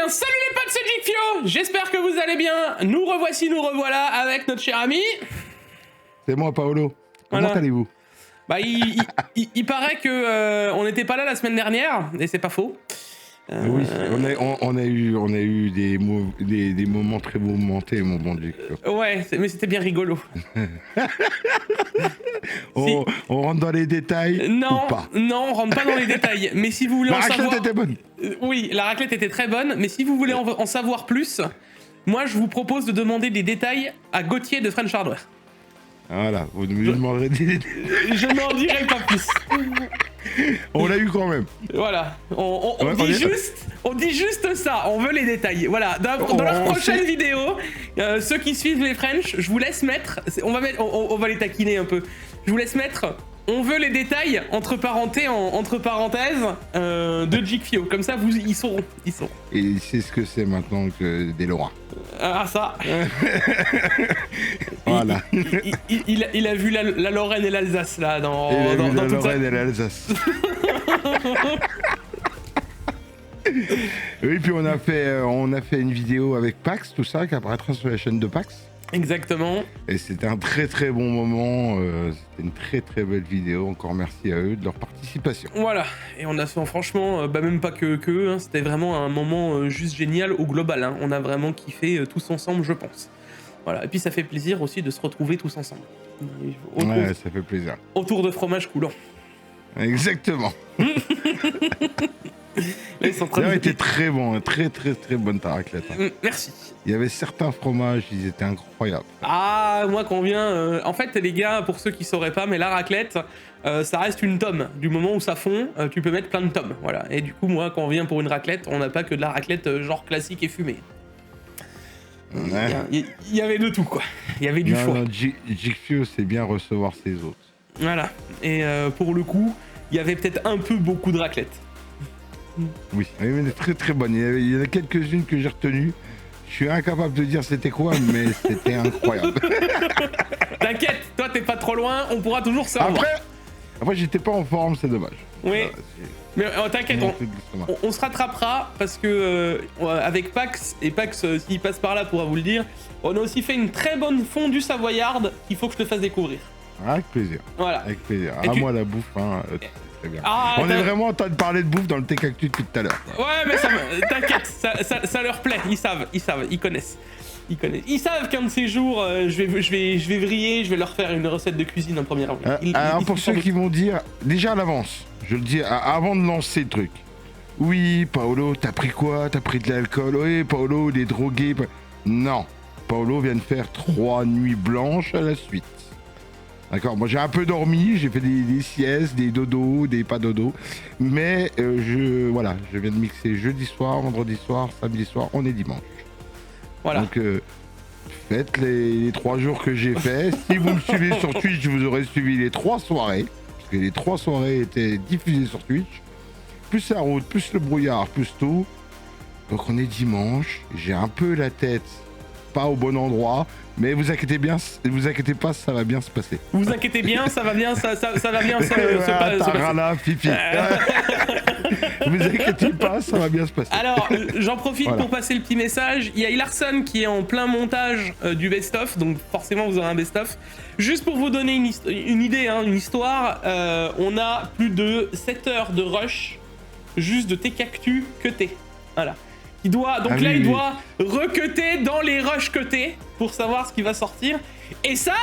bien, salut les potes, c'est Jigfio. J'espère que vous allez bien. Nous revoici, nous revoilà avec notre cher ami. C'est moi, Paolo. Comment allez-vous? Bah, il paraît que on n'était pas là la semaine dernière, et c'est pas faux. Oui, on a eu des moments très mouvementés, mon bon Jigfio. Ouais, mais c'était bien rigolo. On rentre dans les détails non, ou pas? Non, on rentre pas dans les détails. Mais si vous voulez la en savoir... raclette était bonne. Oui, la raclette était très bonne, mais si vous voulez en savoir plus, moi je vous propose de demander des détails à Gauthier de French Hardware. Voilà, vous me demanderez des détails. Je n'en dirai pas plus. On l'a eu quand même. Voilà, on dit juste ça, on veut les détails. Voilà, dans leur prochaine vidéo, ceux qui suivent les French, je vous laisse mettre, on va les taquiner un peu. Je vous laisse mettre, on veut les détails entre parenthèses de Jigfio. Comme ça, ils sauront. Et c'est ce que c'est maintenant que des Laura. Ah ça. Voilà. Il a vu la Lorraine et l'Alsace là dans la toute Lorraine et l'Alsace. Oui, puis on a fait une vidéo avec Pax, tout ça, qui apparaîtra sur la chaîne de Pax. Exactement. Et c'était un très très bon moment, c'était une très très belle vidéo, encore merci à eux de leur participation. Voilà, et on a franchement, même pas que hein, c'était vraiment un moment juste génial au global, hein. On a vraiment kiffé tous ensemble, je pense. Voilà, et puis ça fait plaisir aussi de se retrouver tous ensemble. Ouais, ça fait plaisir. Autour de fromage coulant. Exactement. Là, ils sont en train ça était très bon, très très très bonne ta raclette. Hein. Merci. Il y avait certains fromages, ils étaient incroyables. Ah, moi quand on vient... En fait, les gars, pour ceux qui sauraient pas, mais la raclette, ça reste une tome. Du moment où ça fond, tu peux mettre plein de tomes. Voilà. Et du coup, moi, quand on vient pour une raclette, on n'a pas que de la raclette genre classique et fumée. Ouais. Il y avait de tout, quoi. Il y avait du choix. Jigfio, c'est bien recevoir ses hôtes. Voilà. Et pour le coup, il y avait peut-être un peu beaucoup de raclette. Oui, mais très très bonne. Il y en a quelques-unes que j'ai retenues. Je suis incapable de dire c'était quoi, mais c'était incroyable. T'inquiète, toi t'es pas trop loin, on pourra toujours se revoir. Après j'étais pas en forme, c'est dommage. Oui. Mais t'inquiète, on se rattrapera parce que avec Pax, et Pax s'il passe par là pourra vous le dire, on a aussi fait une très bonne fondue savoyarde qu'il faut que je te fasse découvrir. Avec plaisir. Voilà. Avec plaisir. Moi la bouffe, hein, très bien. On est vraiment en train de parler de bouffe dans le Tech Actu depuis tout à l'heure. Ouais, mais t'inquiète, ça leur plaît, ils savent, ils connaissent. Ils savent qu'un de ces jours, je vais vriller, je vais leur faire une recette de cuisine en première. Alors pour ceux qui vont dire, déjà à l'avance, je le dis avant de lancer le truc. Oui, Paolo, t'as pris quoi? T'as pris de l'alcool? Oui, Paolo, il est drogué. Non, Paolo vient de faire 3 nuits blanches à la suite. D'accord, moi j'ai un peu dormi, j'ai fait des siestes, des dodos, des pas dodos. Mais je viens de mixer jeudi soir, vendredi soir, samedi soir, on est dimanche. Voilà. Donc faites les 3 jours que j'ai fait. Si vous me suivez sur Twitch, vous aurez suivi les 3 soirées. Parce que les 3 soirées étaient diffusées sur Twitch. Plus la route, plus le brouillard, plus tout. Donc on est dimanche, j'ai un peu la tête pas au bon endroit. Mais vous inquiétez pas, ça va bien se passer. Vous inquiétez bien, ça va bien, ça va bien se passer. Là, pipi. Vous inquiétez pas, ça va bien se passer. Alors, j'en profite pour passer le petit message. Il y a Ilarson qui est en plein montage du best-of, donc forcément vous aurez un best-of. Juste pour vous donner une idée, hein, une histoire, on a plus de 7 heures de rush juste de Tech-Actu cuté. Voilà. Il doit recuter dans les rushs cutés pour savoir ce qui va sortir. Et ça,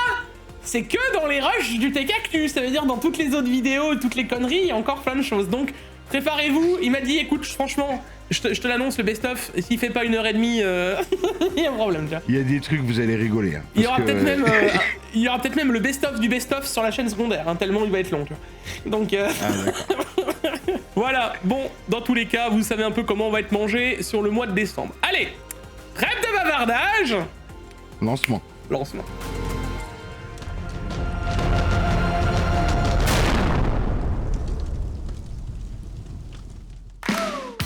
c'est que dans les rushs du Tech-Actu. Ça veut dire dans toutes les autres vidéos, toutes les conneries, il y a encore plein de choses. Donc, préparez-vous. Il m'a dit, écoute, franchement, je te l'annonce, le best-of. S'il fait pas 1h30, il y a un problème. Tu vois. Il y a des trucs, vous allez rigoler. Hein, il y aura peut-être même le best-of du best-of sur la chaîne secondaire, hein, tellement il va être long. Tu vois. Donc, voilà, bon, dans tous les cas, vous savez un peu comment on va être mangé sur le mois de décembre. Allez, trêve de bavardage. Lancement.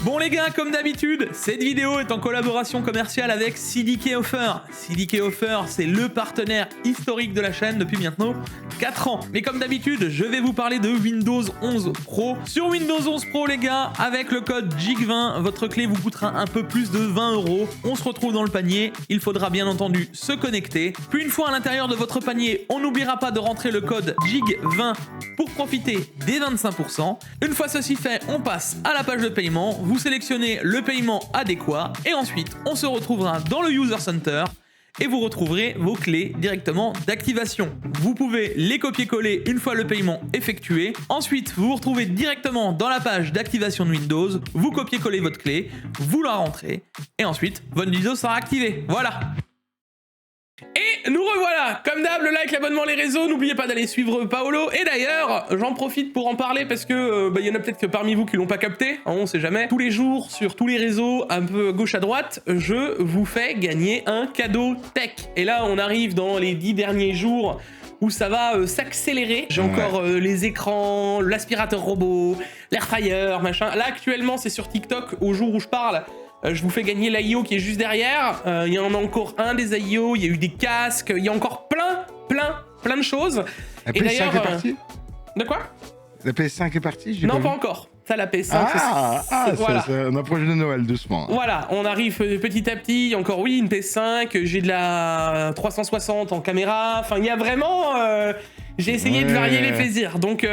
Bon, Bon les gars, comme d'habitude, cette vidéo est en collaboration commerciale avec CDK Offer. CDK Offer, c'est le partenaire historique de la chaîne depuis maintenant 4 ans. Mais comme d'habitude, je vais vous parler de Windows 11 Pro. Sur Windows 11 Pro les gars, avec le code JIG20, votre clé vous coûtera un peu plus de 20 €. On se retrouve dans le panier, il faudra bien entendu se connecter. Puis une fois à l'intérieur de votre panier, on n'oubliera pas de rentrer le code JIG20 pour profiter des 25%. Une fois ceci fait, on passe à la page de paiement. Vous sélectionnez le paiement adéquat et ensuite on se retrouvera dans le User Center et vous retrouverez vos clés directement d'activation. Vous pouvez les copier-coller une fois le paiement effectué. Ensuite, vous vous retrouvez directement dans la page d'activation de Windows, vous copiez-collez votre clé, vous la rentrez et ensuite votre Windows sera activé. Voilà. Et nous revoilà, comme d'hab, le like, l'abonnement, les réseaux, n'oubliez pas d'aller suivre Paolo. Et d'ailleurs, j'en profite pour en parler parce que y en a peut-être que parmi vous qui l'ont pas capté, hein, on sait jamais. Tous les jours, sur tous les réseaux, un peu gauche à droite, je vous fais gagner un cadeau tech. Et là, on arrive dans les 10 derniers jours où ça va s'accélérer. J'ai encore les écrans, l'aspirateur robot, l'air fryer, machin. Là, actuellement, c'est sur TikTok, au jour où je parle. Je vous fais gagner l'AIO qui est juste derrière. Il y en a encore un des AIO, il y a eu des casques, il y a encore plein de choses. La PS5 est partie De quoi? La PS5 est partie? Non, pas encore. Ça, la PS5, voilà. On approche de Noël doucement. Voilà, on arrive petit à petit. Encore oui, une PS5, j'ai de la 360 en caméra. Enfin, il y a vraiment... j'ai essayé de varier les plaisirs. Donc...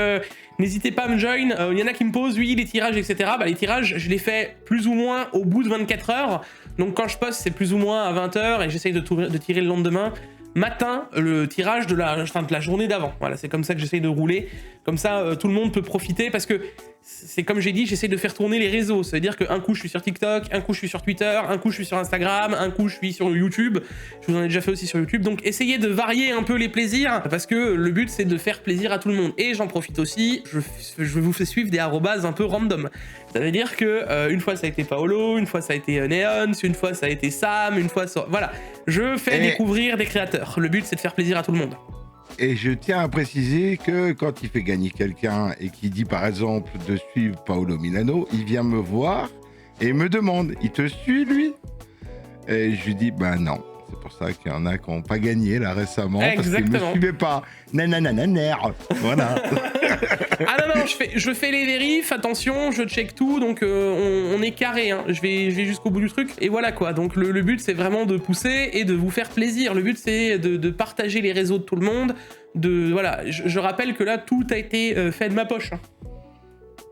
n'hésitez pas à me join, il y en a qui me posent, oui, les tirages, etc. Bah, les tirages, je les fais plus ou moins au bout de 24 heures. Donc quand je poste, c'est plus ou moins à 20 h et j'essaye de tirer le lendemain matin, le tirage de la journée d'avant. Voilà, c'est comme ça que j'essaye de rouler. Comme ça, tout le monde peut profiter parce que c'est comme j'ai dit, j'essaie de faire tourner les réseaux. Ça veut dire qu'un coup, je suis sur TikTok, un coup, je suis sur Twitter, un coup, je suis sur Instagram, un coup, je suis sur YouTube. Je vous en ai déjà fait aussi sur YouTube. Donc, essayez de varier un peu les plaisirs parce que le but, c'est de faire plaisir à tout le monde. Et j'en profite aussi, je vous fais suivre des arrobas un peu random. Ça veut dire que une fois, ça a été Paolo, une fois, ça a été Neon, une fois, ça a été Sam, une fois, ça... Voilà. Je fais découvrir des créateurs. Le but, c'est de faire plaisir à tout le monde. Et je tiens à préciser que quand il fait gagner quelqu'un et qu'il dit par exemple de suivre Paolo Milano, il vient me voir et me demande, il te suit lui? Et je lui dis, bah non. C'est pour ça qu'il y en a qui n'ont pas gagné là récemment. Exactement. Parce qu'ils ne me suivaient pas. Nananananer. Voilà. Ah non, je fais les vérifs, attention, je check tout, donc on est carré, hein. Je vais jusqu'au bout du truc, et voilà quoi. Donc le but, c'est vraiment de pousser et de vous faire plaisir. Le but, c'est de partager les réseaux de tout le monde. Voilà, je rappelle que là, tout a été fait de ma poche. Hein.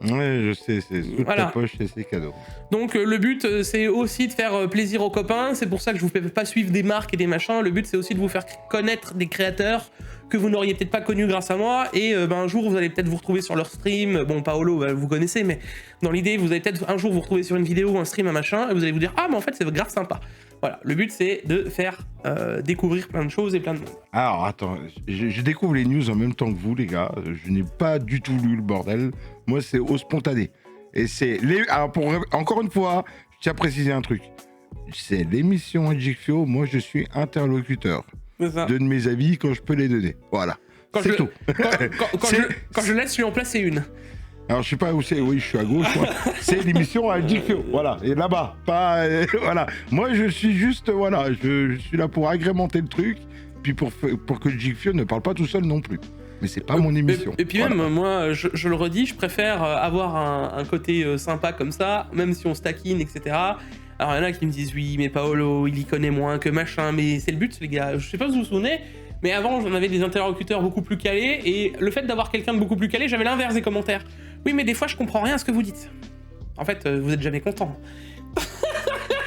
Ouais, je sais, c'est toute ta poche et c'est cadeau. Donc le but, c'est aussi de faire plaisir aux copains. C'est pour ça que je vous fais pas suivre des marques et des machins. Le but, c'est aussi de vous faire connaître des créateurs que vous n'auriez peut-être pas connus grâce à moi. Et un jour, vous allez peut-être vous retrouver sur leur stream. Bon, Paolo, vous connaissez, mais dans l'idée, vous allez peut-être un jour vous retrouver sur une vidéo, un stream, un machin, et vous allez vous dire, ah, mais en fait, c'est grave sympa. Voilà, le but, c'est de faire découvrir plein de choses et plein de monde. Alors, attends, je découvre les news en même temps que vous, les gars. Je n'ai pas du tout lu le bordel. Moi, c'est au spontané. Et c'est... Alors, encore une fois, je tiens à préciser un truc. C'est l'émission Adjictio, moi, je suis interlocuteur. De mes avis quand je peux les donner. Voilà, c'est tout. Quand je laisse lui en placer une. Alors, je sais pas où c'est. Oui, je suis à gauche. C'est l'émission Adjictio. Voilà, et là-bas. Pas... voilà. Moi, je suis juste... Voilà, je suis là pour agrémenter le truc, puis pour que Adjictio ne parle pas tout seul non plus. Mais c'est pas mon émission. Et puis même, moi, je le redis, je préfère avoir un côté sympa comme ça, même si on se taquine, etc. Alors, il y en a qui me disent, oui, mais Paolo, il y connaît moins que machin, mais c'est le but, les gars. Je sais pas si vous vous souvenez, mais avant, j'en avais des interlocuteurs beaucoup plus calés, et le fait d'avoir quelqu'un de beaucoup plus calé, j'avais l'inverse des commentaires. Oui, mais des fois, je comprends rien à ce que vous dites. En fait, vous êtes jamais content.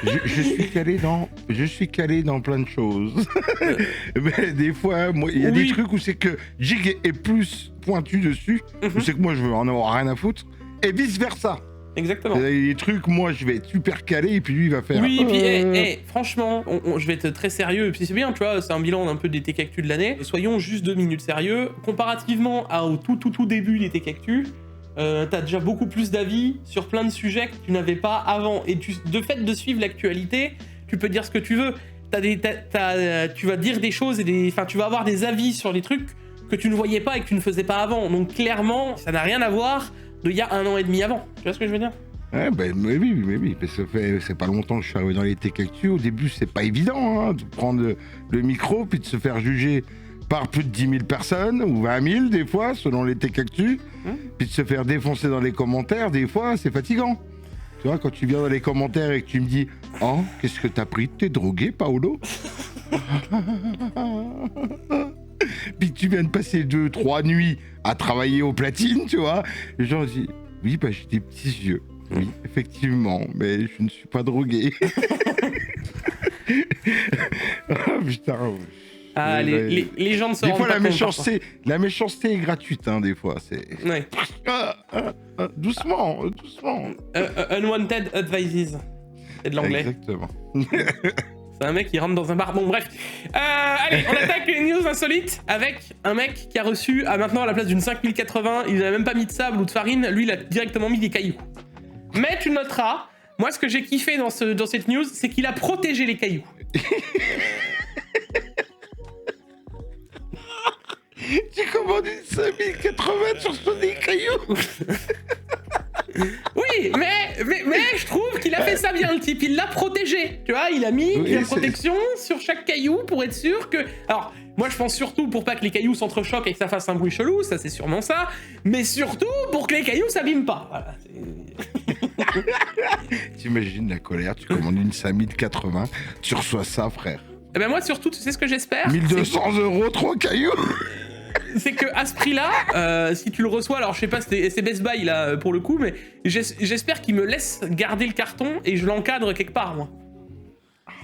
Je suis calé dans plein de choses. Mais des fois, il y a des trucs où c'est que Jig est plus pointu dessus, où c'est que moi, je veux en avoir rien à foutre, et vice-versa. Exactement. Les trucs, moi, je vais être super calé, et puis lui, il va faire... Oui, et puis, franchement, je vais être très sérieux, et puis c'est bien, tu vois, c'est un bilan d'un peu des Tech Actu de l'année. Soyons juste 2 minutes sérieux. Comparativement au tout début des Tech Actu, t'as déjà beaucoup plus d'avis sur plein de sujets que tu n'avais pas avant. Et de fait de suivre l'actualité, tu peux dire ce que tu veux. Tu vas dire des choses et tu vas avoir des avis sur des trucs que tu ne voyais pas et que tu ne faisais pas avant. Donc clairement, ça n'a rien à voir d'il y a 1 an et demi avant. Tu vois ce que je veux dire? Ouais, mais oui, parce que c'est pas longtemps que je suis arrivé dans les Tech Actu. Au début, c'est pas évident de prendre le micro puis de se faire juger par plus de 10 000 personnes, ou 20 000 des fois, selon les Tech Actu, puis de se faire défoncer dans les commentaires, des fois, c'est fatigant. Tu vois, quand tu viens dans les commentaires et que tu me dis « Oh, qu'est-ce que t'as pris? T'es drogué, Paolo ?» Puis tu viens de passer 2-3 nuits à travailler aux platines, tu vois. Les gens disent « Oui, j'ai des petits yeux. Oui, effectivement, mais je ne suis pas drogué. » Oh putain. Ah, les gens ne se rendent pas compte. Des fois, la méchanceté est gratuite, hein, des fois. C'est... Ouais. Doucement. Unwanted advices. C'est de l'anglais. Exactement. C'est un mec qui rentre dans un bar. Bon, bref. Allez, on attaque les news insolites avec un mec qui a reçu, maintenant à la place d'une 5080, il n'a même pas mis de sable ou de farine, lui il a directement mis des cailloux. Mais tu noteras, moi ce que j'ai kiffé dans cette news, c'est qu'il a protégé les cailloux. Tu commandes une 5080 sur des cailloux. Oui, mais je trouve qu'il a fait ça bien, le type. Il l'a protégé, tu vois. Il a mis de la protection sur chaque caillou pour être sûr que... Alors, moi, je pense surtout pour pas que les cailloux s'entrechoquent et que ça fasse un bruit chelou, ça c'est sûrement ça. Mais surtout pour que les cailloux s'abîment pas. Voilà. T'imagines la colère, tu commandes une 5080, tu reçois ça, frère. Eh ben moi, surtout, tu sais ce que j'espère ? 1200 €, 3 cailloux. C'est que à ce prix-là, si tu le reçois, alors je sais pas, c'est Best Buy là pour le coup, mais j'espère qu'il me laisse garder le carton et je l'encadre quelque part, moi.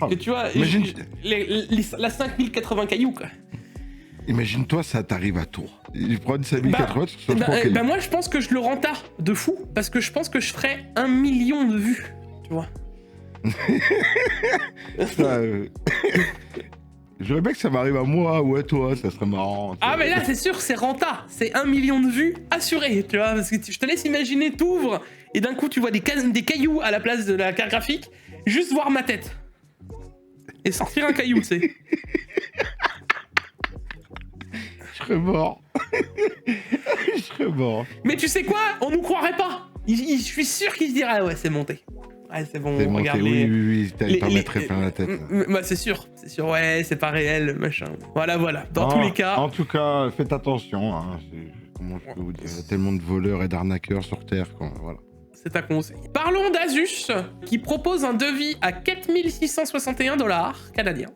Oh, et tu vois, la 5080 cailloux, quoi. Imagine-toi, ça t'arrive à Tours. Je prends une 5080, tu reçois 3 cailloux. Moi, je pense que je le renta de fou, parce que je pense que je ferais 1 million de vues, tu vois. J'aurais bien que ça m'arrive à moi ou à toi, ça serait marrant. Ah mais là c'est sûr, c'est renta, c'est 1 million de vues assuré, tu vois, parce que je te laisse imaginer, t'ouvres et d'un coup tu vois des cailloux à la place de la carte graphique, juste voir ma tête et sortir un caillou, tu sais. Je serais mort. Je serais mort. Mais tu sais quoi, on nous croirait pas. Je suis sûr qu'ils se diraient ah ouais c'est monté. Ouais, c'est bon, regarde oui, t'allais pas mettre plein la tête. Bah, c'est sûr, ouais, c'est pas réel, machin. Voilà. Dans tous les cas. En tout cas, faites attention, hein. Comment je peux vous dire, il y a tellement de voleurs et d'arnaqueurs sur Terre, quoi. Voilà. C'est à conseil. Parlons d'Asus, qui propose un devis à 4 661 $ canadiens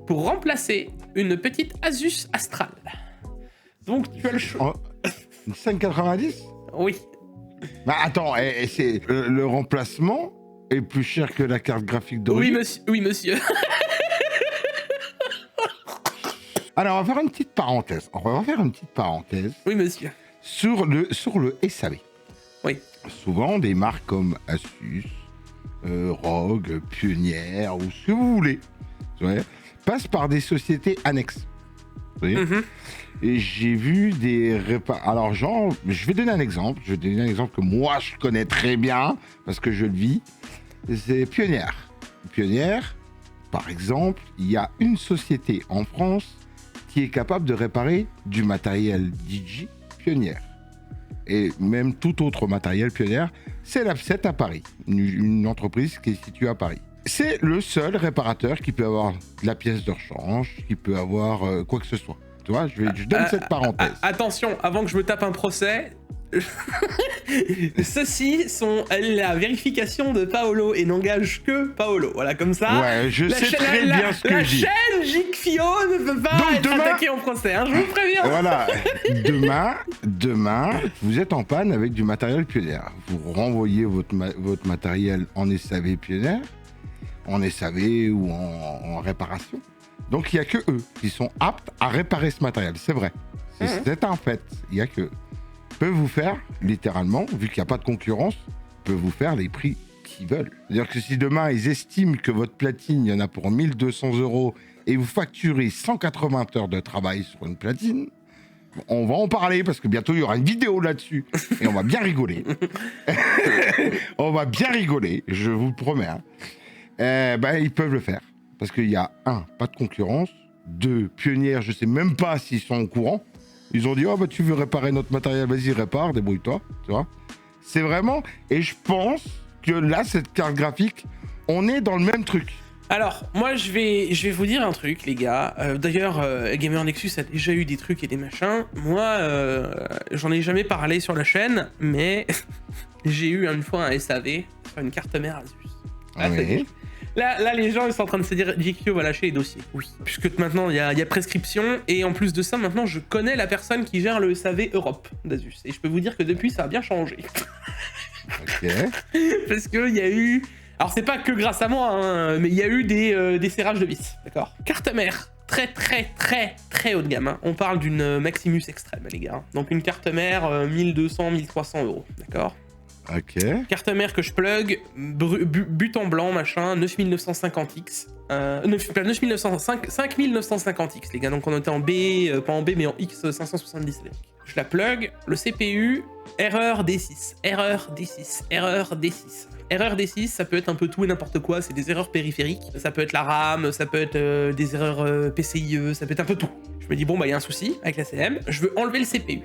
pour remplacer une petite Asus Astral. Donc, tu as le choix. Une 590 ? Oui. Bah attends, c'est le remplacement est plus cher que la carte graphique d'origine. Oui, monsieur. Alors, on va faire une petite parenthèse. Oui, monsieur. Sur le SAV. Oui. Souvent, des marques comme Asus, ROG, Pioneer, ou ce que vous voulez, passent par des sociétés annexes. Vous voyez ? Et j'ai vu des Alors, genre, je vais donner un exemple. Que moi, je connais très bien, parce que je le vis. C'est Pioneer. Pioneer, par exemple, il y a une société en France qui est capable de réparer du matériel DJ Pioneer. Et même tout autre matériel Pioneer, c'est l'Abset à Paris. Une entreprise qui est située à Paris. C'est le seul réparateur qui peut avoir de la pièce de rechange, qui peut avoir quoi que ce soit. Tu vois, je donne cette parenthèse. Attention, avant que je me tape un procès, ceux-ci sont la vérification de Paolo et n'engagent que Paolo. Voilà, comme ça. Ouais, je sais très bien ce que je dis. La chaîne Jigfio ne peut pas être attaquée en procès, hein, je vous préviens. Voilà, demain, vous êtes en panne avec du matériel Pioneer. Vous renvoyez votre matériel en SAV Pioneer, en SAV ou en réparation. Donc, il n'y a que eux qui sont aptes à réparer ce matériel. C'est vrai. C'est un fait. Il n'y a que eux. Ils peuvent vous faire, littéralement, vu qu'il n'y a pas de concurrence, ils peuvent vous faire les prix qu'ils veulent. C'est-à-dire que si demain, ils estiment que votre platine, il y en a pour 1 200 € et vous facturez 180 heures de travail sur une platine, on va en parler parce que bientôt, il y aura une vidéo là-dessus et on va bien rigoler. On va bien rigoler, je vous le promets. Ils peuvent le faire. Parce qu'il y a 1, pas de concurrence, 2, Pioneer, je sais même pas s'ils sont au courant. Ils ont dit, tu veux réparer notre matériel, vas-y, répare, débrouille-toi, tu vois. C'est vraiment... Et je pense que là, cette carte graphique, on est dans le même truc. Alors, moi, je vais vous dire un truc, les gars. D'ailleurs, Gamer Nexus a déjà eu des trucs et des machins. Moi, j'en ai jamais parlé sur la chaîne, mais j'ai eu une fois un SAV sur une carte mère Asus. Oui. Là, les gens ils sont en train de se dire JQ va lâcher les dossiers. Oui. Puisque maintenant, il y a prescription. Et en plus de ça, maintenant, je connais la personne qui gère le SAV Europe d'Asus. Et je peux vous dire que depuis, ça a bien changé. Ok. Parce qu'il y a eu... Alors c'est pas que grâce à moi, hein, mais il y a eu des serrages de vis, d'accord. Carte mère, très haut de gamme. Hein. On parle d'une Maximus Extreme, les gars. Donc une carte mère 1200-1300 €, d'accord. Ok. Carte mère que je plug, but en blanc, machin, 9950X. 5950X, les gars. Donc on était en B, pas en B, mais en X570, les mecs. Je la plug, le CPU, erreur D6, erreur D6, erreur D6. Erreur D6, ça peut être un peu tout et n'importe quoi, c'est des erreurs périphériques, ça peut être la RAM, ça peut être des erreurs PCIe, ça peut être un peu tout. Je me dis, bon, bah, il y a un souci avec la CM, je veux enlever le CPU.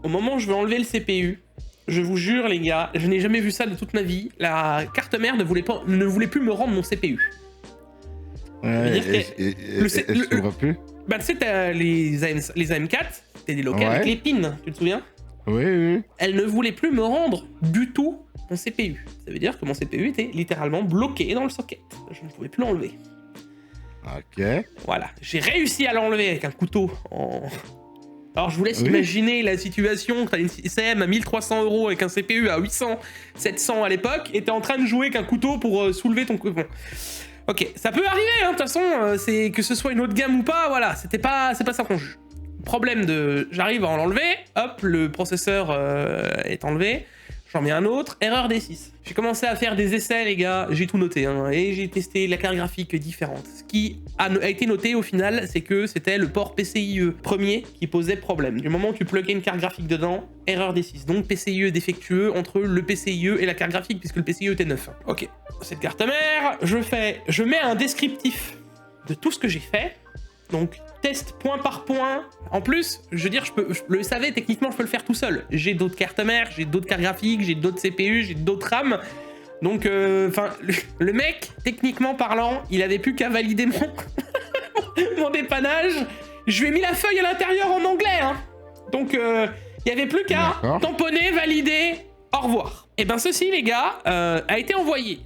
Au moment où je veux enlever le CPU, je vous jure, les gars, je n'ai jamais vu ça de toute ma vie, la carte mère ne voulait plus me rendre mon CPU. Ouais, est-ce qu'on voit plus? Bah, tu sais, t'as les AM4, c'était des locales avec les pins, tu te souviens? Oui. Elle ne voulait plus me rendre du tout mon CPU. Ça veut dire que mon CPU était littéralement bloqué dans le socket. Je ne pouvais plus l'enlever. Ok. Voilà. J'ai réussi à l'enlever avec un couteau en... Alors je vous laisse imaginer la situation, que t'as une CM à 1300 € avec un CPU à 800, 700 à l'époque, et t'es en train de jouer avec un couteau pour soulever ton... Bon. Ok, ça peut arriver, hein, de toute façon, c'est que ce soit une autre gamme ou pas, voilà, c'est pas ça qu'on juge. Problème de... J'arrive à en enlever, hop, le processeur est enlevé, j'en mets un autre, erreur D6. J'ai commencé à faire des essais, les gars, j'ai tout noté, hein, et j'ai testé la carte graphique différente. Ce qui a été noté au final, c'est que c'était le port PCIe premier qui posait problème. Du moment où tu pluguais une carte graphique dedans, erreur D6. Donc PCIe défectueux entre le PCIe et la carte graphique, puisque le PCIe était neuf. Ok, cette carte mère, je mets un descriptif de tout ce que j'ai fait. Donc, test point par point. En plus, je veux dire, le SAV, techniquement, je peux le faire tout seul. J'ai d'autres cartes mères, j'ai d'autres cartes graphiques, j'ai d'autres CPU, j'ai d'autres RAM. Donc, le mec, techniquement parlant, il avait plus qu'à valider mon dépannage. Je lui ai mis la feuille à l'intérieur en anglais, hein. Donc, il n'y avait plus qu'à tamponner, valider, au revoir. Et ben, ceci, les gars, a été envoyé.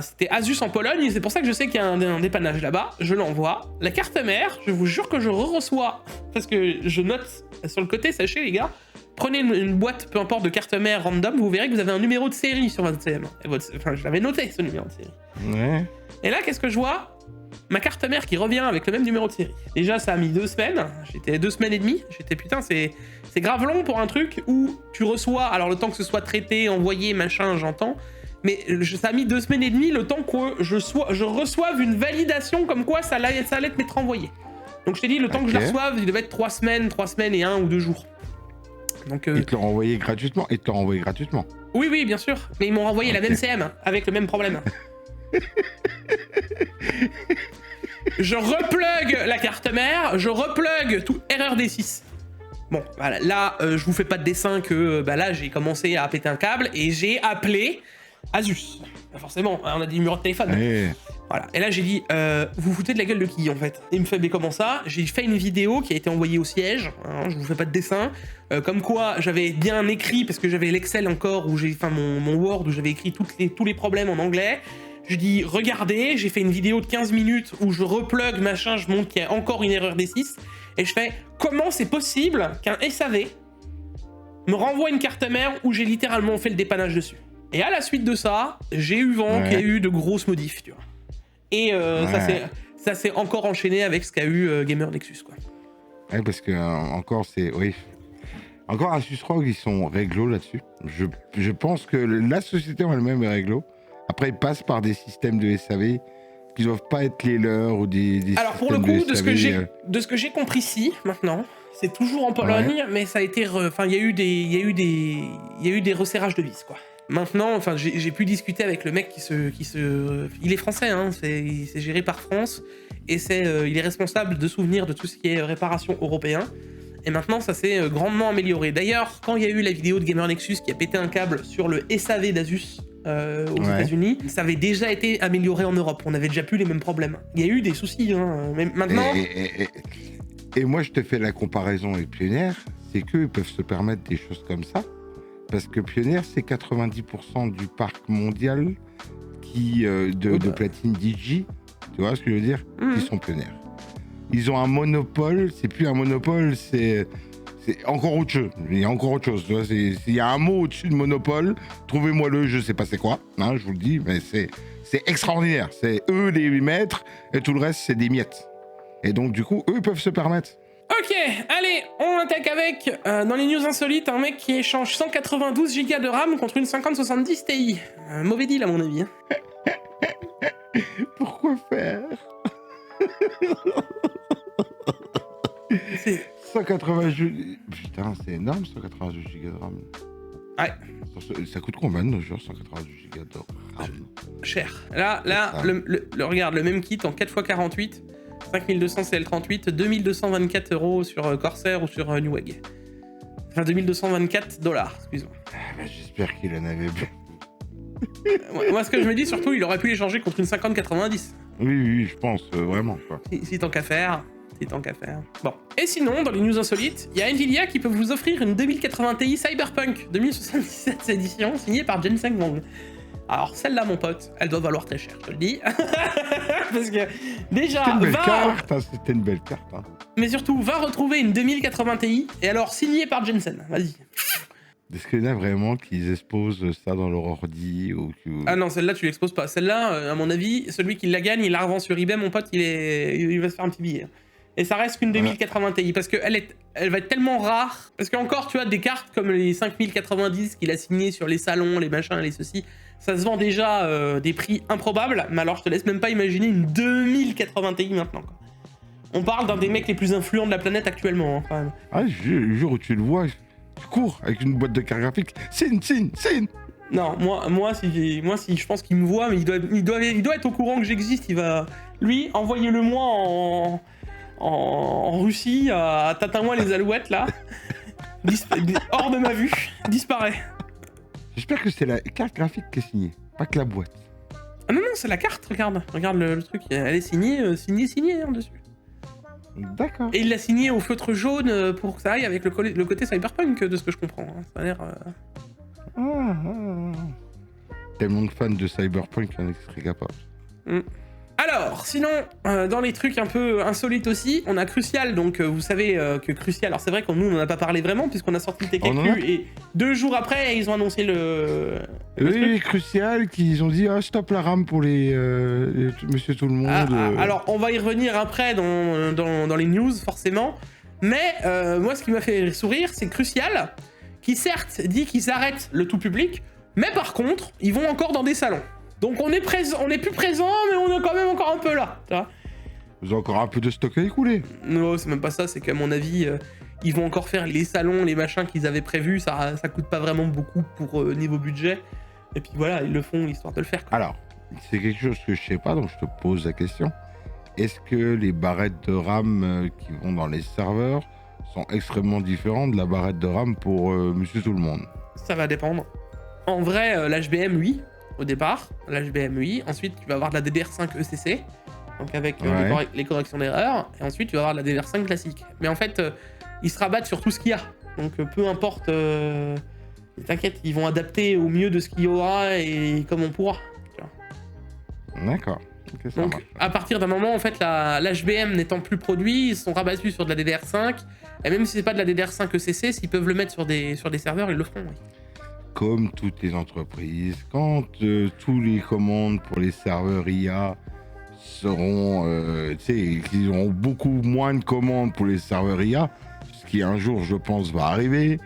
C'était Asus en Pologne, et c'est pour ça que je sais qu'il y a un dépannage là-bas. Je l'envoie. La carte mère, je vous jure que je reçois, parce que je note sur le côté, sachez les gars, prenez une boîte, peu importe, de carte mère random, vous verrez que vous avez un numéro de série sur votre CM. Enfin, je l'avais noté, ce numéro de série. Ouais. Et là, qu'est-ce que je vois? Ma carte mère qui revient avec le même numéro de série. Déjà, ça a mis 2 semaines. J'étais 2 semaines et demie. J'étais putain, c'est grave long pour un truc où tu reçois, alors le temps que ce soit traité, envoyé, machin, j'entends. Mais ça a mis 2 semaines et demie le temps que je reçoive une validation comme quoi ça allait m'être envoyé. Donc je t'ai dit, le temps que je la reçoive, il devait être 3 semaines et 1 ou 2 jours. Donc, Ils te l'ont envoyé gratuitement. Oui, bien sûr. Mais ils m'ont renvoyé la même CM, avec le même problème. Je replug la carte mère, je replug tout, erreur D6. Bon, voilà, là, je vous fais pas de dessin que là, j'ai commencé à péter un câble et j'ai appelé Asus. Forcément, on a des numéros de téléphone. Voilà. Et là, j'ai dit, vous foutez de la gueule de qui, en fait? Il me fait, mais comment ça? J'ai fait une vidéo qui a été envoyée au siège, hein, je vous fais pas de dessin, comme quoi j'avais bien écrit, parce que j'avais l'Excel encore, où j'ai, enfin, mon Word, où j'avais écrit tous les problèmes en anglais. Je dis, regardez, j'ai fait une vidéo de 15 minutes où je replug, machin, je montre qu'il y a encore une erreur D6, et je fais, comment c'est possible qu'un SAV me renvoie une carte mère où j'ai littéralement fait le dépannage dessus? Et à la suite de ça, j'ai eu vent qu'il y a eu de grosses modifs, tu vois. Et ça s'est encore enchaîné avec ce qu'a eu Gamer Nexus, quoi. Ouais, parce que encore, c'est... Oui. Encore Asus ROG, ils sont réglo là-dessus. Je pense que la société en elle-même est réglo. Après, ils passent par des systèmes de SAV qui doivent pas être les leurs ou des alors pour le coup, de ce que j'ai compris ici, maintenant, c'est toujours en Pologne, mais ça a été... Enfin, il y a eu des resserrages de vis, quoi. Maintenant, enfin, j'ai pu discuter avec le mec il est français, hein, c'est géré par France, et il est responsable de souvenir de tout ce qui est réparation européen. et maintenant ça s'est grandement amélioré. D'ailleurs, quand il y a eu la vidéo de Gamer Nexus qui a pété un câble sur le SAV d'Asus aux États-Unis, ça avait déjà été amélioré en Europe. On avait déjà plus les mêmes problèmes. Il y a eu des soucis, hein, mais maintenant... Et moi, je te fais la comparaison avec Pioneer, c'est qu'eux peuvent se permettre des choses comme ça, parce que Pioneer, c'est 90% du parc mondial de platine Digi, tu vois ce que je veux dire, qui sont Pioneer. Ils ont un monopole, c'est plus un monopole, c'est encore autre chose. Il y a encore autre chose. Tu vois, il y a un mot au-dessus de monopole, trouvez-moi le, je sais pas c'est quoi, hein, je vous le dis, mais c'est extraordinaire. C'est eux les maîtres et tout le reste, c'est des miettes. Et donc, du coup, eux peuvent se permettre. Ok, allez, on attaque avec, dans les news insolites, un mec qui échange 192 Go de RAM contre une 5070 Ti. Mauvais deal, à mon avis. Hein. Pourquoi faire 180 Putain, c'est énorme, 192 Go de RAM. Ouais. Ça coûte combien de nos jours, 192 Go de RAM? Cher. Là, regarde, le même kit en 4x48, 5200 CL38, 2224 € sur Corsair ou sur Newegg. Enfin, 2224 $, excuse-moi. J'espère qu'il en avait plus. Moi, ce que je me dis, surtout, il aurait pu l'échanger contre une 5090. Oui, je pense, vraiment, quoi. Si tant qu'à faire. Bon. Et sinon, dans les news insolites, il y a Nvidia qui peut vous offrir une 2080 Ti Cyberpunk 2077 édition signée par Jensen Huang. Alors celle-là, mon pote, elle doit valoir très cher, je te le dis. Parce que déjà, c'était une belle carte. Hein. Mais surtout, va retrouver une 2080 Ti, et alors signée par Jensen, vas-y. Est-ce qu'il y en a vraiment qui exposent ça dans leur ordi ou... Ah non, celle-là, tu l'exposes pas. Celle-là, à mon avis, celui qui la gagne, il la revend sur eBay, mon pote, il va se faire un petit billet. Et ça reste qu'une 2080 Ti, parce qu'elle va être tellement rare. Parce qu'encore, tu vois, des cartes comme les 5090 qu'il a signées sur les salons, les machins, les ceci, ça se vend déjà des prix improbables. Mais alors, je te laisse même pas imaginer une 2080 Ti maintenant, quoi. On parle d'un des mecs les plus influents de la planète actuellement, hein, quand même. Ah, le jour où tu le vois, tu cours avec une boîte de carte graphique. Signe. Non, moi, si je pense qu'il me voit, mais il doit être au courant que j'existe. Il va, lui, envoyez-le moi en Russie, à Tatin-moi les Alouettes, là. Hors de ma vue, disparaît. J'espère que c'est la carte graphique qui est signée, pas que la boîte. Ah non, c'est la carte, regarde le truc. Elle est signée hein, dessus. D'accord. Et il l'a signé au feutre jaune pour que ça aille avec le côté cyberpunk, de ce que je comprends. Hein. Ça a l'air... Tellement de fans de cyberpunk qu'il y en a qui seraient capables. Alors, sinon, dans les trucs un peu insolites aussi, on a Crucial, donc vous savez que Crucial, alors c'est vrai qu'on nous on n'en a pas parlé vraiment, puisqu'on a sorti le TKQ, et 2 jours après, ils ont annoncé le truc. Crucial, qu'ils ont dit « Ah, stop la RAM pour les Monsieur Tout-le-Monde Alors, on va y revenir après dans les news, forcément, mais moi, ce qui m'a fait sourire, c'est Crucial, qui certes dit qu'ils arrêtent le tout public, mais par contre, ils vont encore dans des salons. Donc on est plus présent, mais on est quand même encore un peu là, tu vois. Vous avez encore un peu de stock à écouler. Non, c'est même pas ça, c'est qu'à mon avis, ils vont encore faire les salons, les machins qu'ils avaient prévus, ça coûte pas vraiment beaucoup pour niveau budget. Et puis voilà, ils le font histoire de le faire, quoi. Alors, c'est quelque chose que je sais pas, donc je te pose la question. Est-ce que les barrettes de RAM qui vont dans les serveurs sont extrêmement différentes de la barrette de RAM pour Monsieur Tout-le-Monde? Ça va dépendre. En vrai, l'HBM, oui. Au départ, l'HBM, oui. Ensuite, tu vas avoir de la DDR5 ECC, donc avec les corrections d'erreur. Et ensuite, tu vas avoir de la DDR5 classique. Mais en fait, ils se rabattent sur tout ce qu'il y a. Donc, peu importe. T'inquiète, ils vont adapter au mieux de ce qu'il y aura et comme on pourra. D'accord. Okay, donc, marche. À partir d'un moment, en fait, l'HBM n'étant plus produit, ils se sont rabattus sur de la DDR5. Et même si c'est pas de la DDR5 ECC, s'ils peuvent le mettre sur des serveurs, ils le feront, oui. Comme toutes les entreprises, quand tous les commandes pour les serveurs IA seront, qu'ils auront beaucoup moins de commandes pour les serveurs IA, ce qui un jour, je pense, va arriver,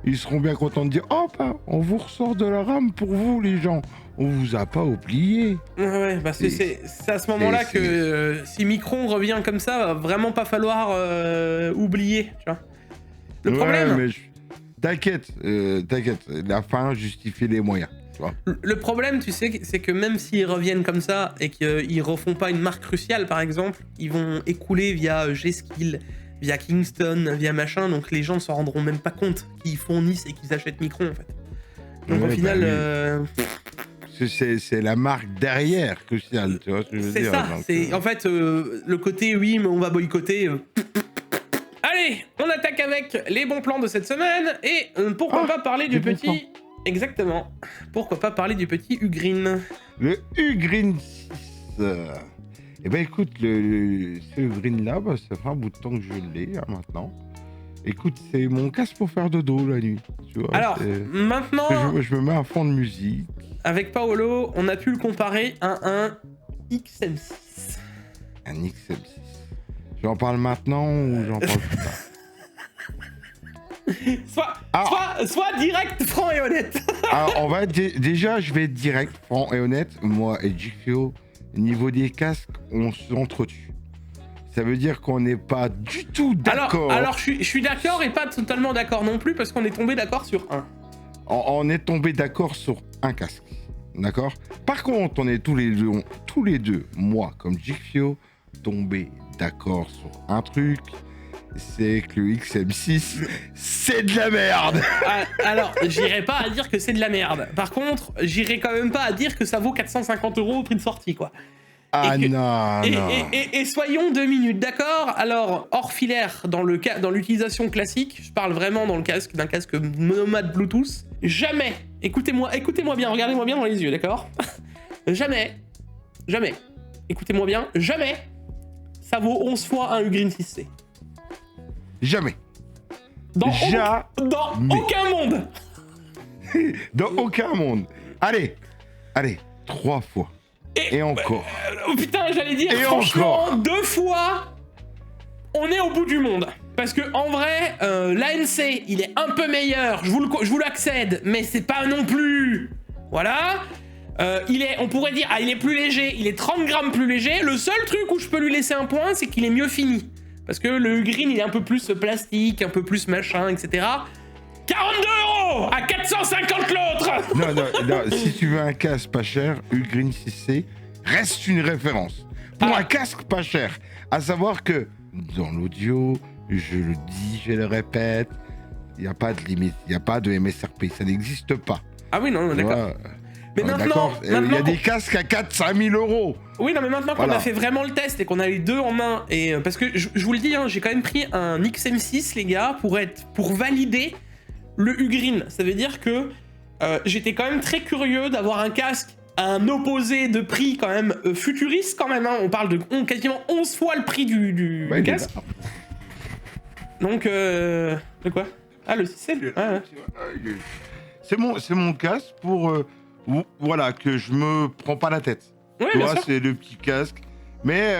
ils seront bien contents de dire « Oh, bah, on vous ressort de la RAM pour vous, les gens. On vous a pas oublié. » Ouais, bah c'est à ce moment-là que si Micron revient comme ça, va vraiment pas falloir oublier, tu vois. Le problème... T'inquiète, la fin justifie les moyens. Tu vois. Le problème, tu sais, c'est que même s'ils reviennent comme ça et qu'ils refont pas une marque Crucial, par exemple, ils vont écouler via G-Skill, via Kingston, via machin, donc les gens ne s'en rendront même pas compte qu'ils fournissent et qu'ils achètent Micron en fait. Donc au final... C'est la marque derrière, Crucial, tu vois ce que je veux dire. C'est ça, c'est en fait le côté oui mais on va boycotter... Allez, on attaque avec les bons plans de cette semaine et pourquoi pas parler du petit... Exactement, pourquoi pas parler du petit Ugreen. Le Ugreen 6. Eh ben écoute, ce Ugreen là, bah, ça fait un bout de temps que je l'ai maintenant. Écoute, c'est mon casque pour faire dodo la nuit. Tu vois, alors, maintenant... Je me mets à fond de musique. Avec Paolo, on a pu le comparer à un XM6. Un XM6. J'en parle maintenant ou j'en parle plus tard? Soit direct, franc et honnête. Alors, on va déjà, je vais être direct, franc et honnête. Moi et GFio, niveau des casques, on s'entretue. Ça veut dire qu'on n'est pas du tout d'accord. Alors je suis d'accord et pas totalement d'accord non plus parce qu'on est tombé d'accord sur un. On est tombé d'accord sur un casque. D'accord. Par contre, on est tous les deux, moi comme GFio, tombés d'accord sur un truc. C'est que le XM6, c'est de la merde. Alors, j'irai pas à dire que c'est de la merde. Par contre, j'irai quand même pas à dire que ça vaut 450 € au prix de sortie, quoi. Non. Et soyons 2 minutes, d'accord? Alors, hors filaire, dans l'utilisation classique, je parle vraiment dans le casque d'un casque nomade Bluetooth. Jamais, écoutez-moi bien, regardez-moi bien dans les yeux, d'accord? Jamais, écoutez-moi bien, jamais, ça vaut 11 fois un Ugreen 6C. Jamais. Dans aucun monde. Dans aucun monde. Allez, 3 fois. Et encore. Oh putain, j'allais dire, et franchement, encore. 2 fois, on est au bout du monde. Parce que en vrai, l'ANC, il est un peu meilleur, je vous l'accède, mais c'est pas non plus... Voilà. On pourrait dire, il est plus léger, il est 30 grammes plus léger. Le seul truc où je peux lui laisser un point, c'est qu'il est mieux fini. Parce que le Ugreen, il est un peu plus plastique, un peu plus machin, etc. 42 € à 450 l'autre. Non, si tu veux un casque pas cher, Ugreen 6C reste une référence. Pour un casque pas cher, à savoir que dans l'audio, je le dis, je le répète, il n'y a pas de limite, il n'y a pas de MSRP, ça n'existe pas. Ah oui, non, d'accord. Mais maintenant, il y a des casques à 4-5 000 €. Oui, non, mais maintenant qu'on a fait vraiment le test et qu'on a les deux en main, et parce que je vous le dis, hein, j'ai quand même pris un XM6, les gars, pour valider le Ugreen. Ça veut dire que j'étais quand même très curieux d'avoir un casque à un opposé de prix quand même futuriste quand même. Hein. On parle de quasiment 11 fois le prix du casque. Donc, de quoi? Ah, le 6C. C'est mon casque pour... voilà, que je me prends pas la tête. Ouais, tu vois, c'est le petit casque. Mais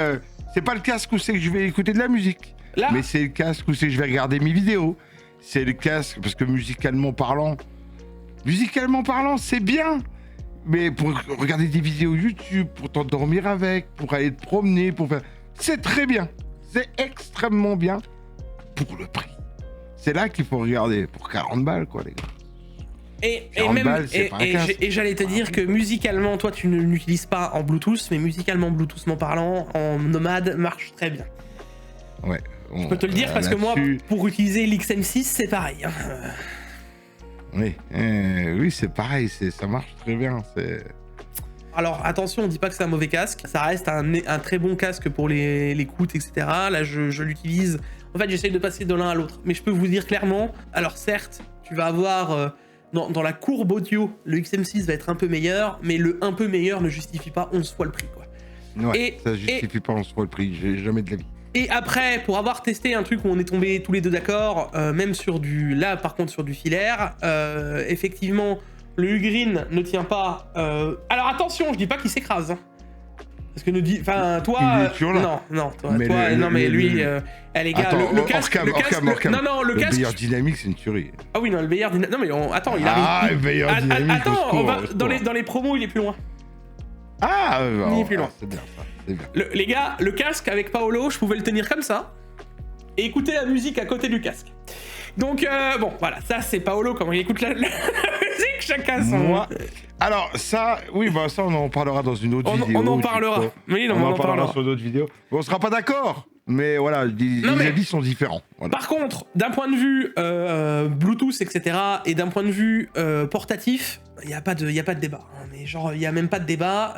c'est pas le casque où c'est que je vais écouter de la musique. Là. Mais c'est le casque où c'est que je vais regarder mes vidéos. C'est le casque, parce que musicalement parlant, c'est bien. Mais pour regarder des vidéos YouTube, pour t'endormir avec, pour aller te promener, pour faire... C'est très bien. C'est extrêmement bien pour le prix. C'est là qu'il faut regarder. Pour 40 balles, quoi, les gars. Et j'allais te dire que musicalement, toi tu ne l'utilises pas en Bluetooth, mais musicalement, Bluetoothment parlant, en nomade, marche très bien. Ouais. Je peux te le dire parce que moi, pour utiliser l'XM6, c'est pareil. Hein. Oui, c'est pareil, ça marche très bien. Alors attention, on dit pas que c'est un mauvais casque, ça reste un très bon casque pour les l'écoute, etc. Là, je l'utilise. En fait, j'essaye de passer de l'un à l'autre, mais je peux vous dire clairement. Alors certes, tu vas avoir dans la courbe audio, le XM6 va être un peu meilleur, mais le un peu meilleur ne justifie pas 11 fois le prix, quoi. Ouais, ça justifie pas 11 fois le prix, j'ai jamais de la vie. Et après, pour avoir testé un truc où on est tombé tous les deux d'accord, même sur là par contre sur du filaire, effectivement, le Ugreen ne tient pas... Alors attention, je dis pas qu'il s'écrase, hein. Parce que toi... non, mais lui, les gars, le casque... Le meilleur dynamique, c'est une tuerie. Ah oui, non, le meilleur dynamique... Non, mais attends, il arrive... Ah, le meilleur dynamique, attends, dans les promos, il est plus loin. Ah, il est plus loin. C'est bien, ça. Les gars, le casque avec Paolo, je pouvais le tenir comme ça et écouter la musique à côté du casque. Donc bon, voilà, ça c'est Paolo, comment il écoute la musique, je Chacun son. Moi, alors ça, oui, bah ça on en parlera dans une autre vidéo. On en parlera. Oui, non, on en parlera parlera sur d'autres vidéos. Bon, on sera pas d'accord, mais voilà, les avis sont différents. Voilà. Par contre, d'un point de vue Bluetooth, etc., et d'un point de vue portatif, il n'y a pas de débat. Mais genre, il n'y a même pas de débat.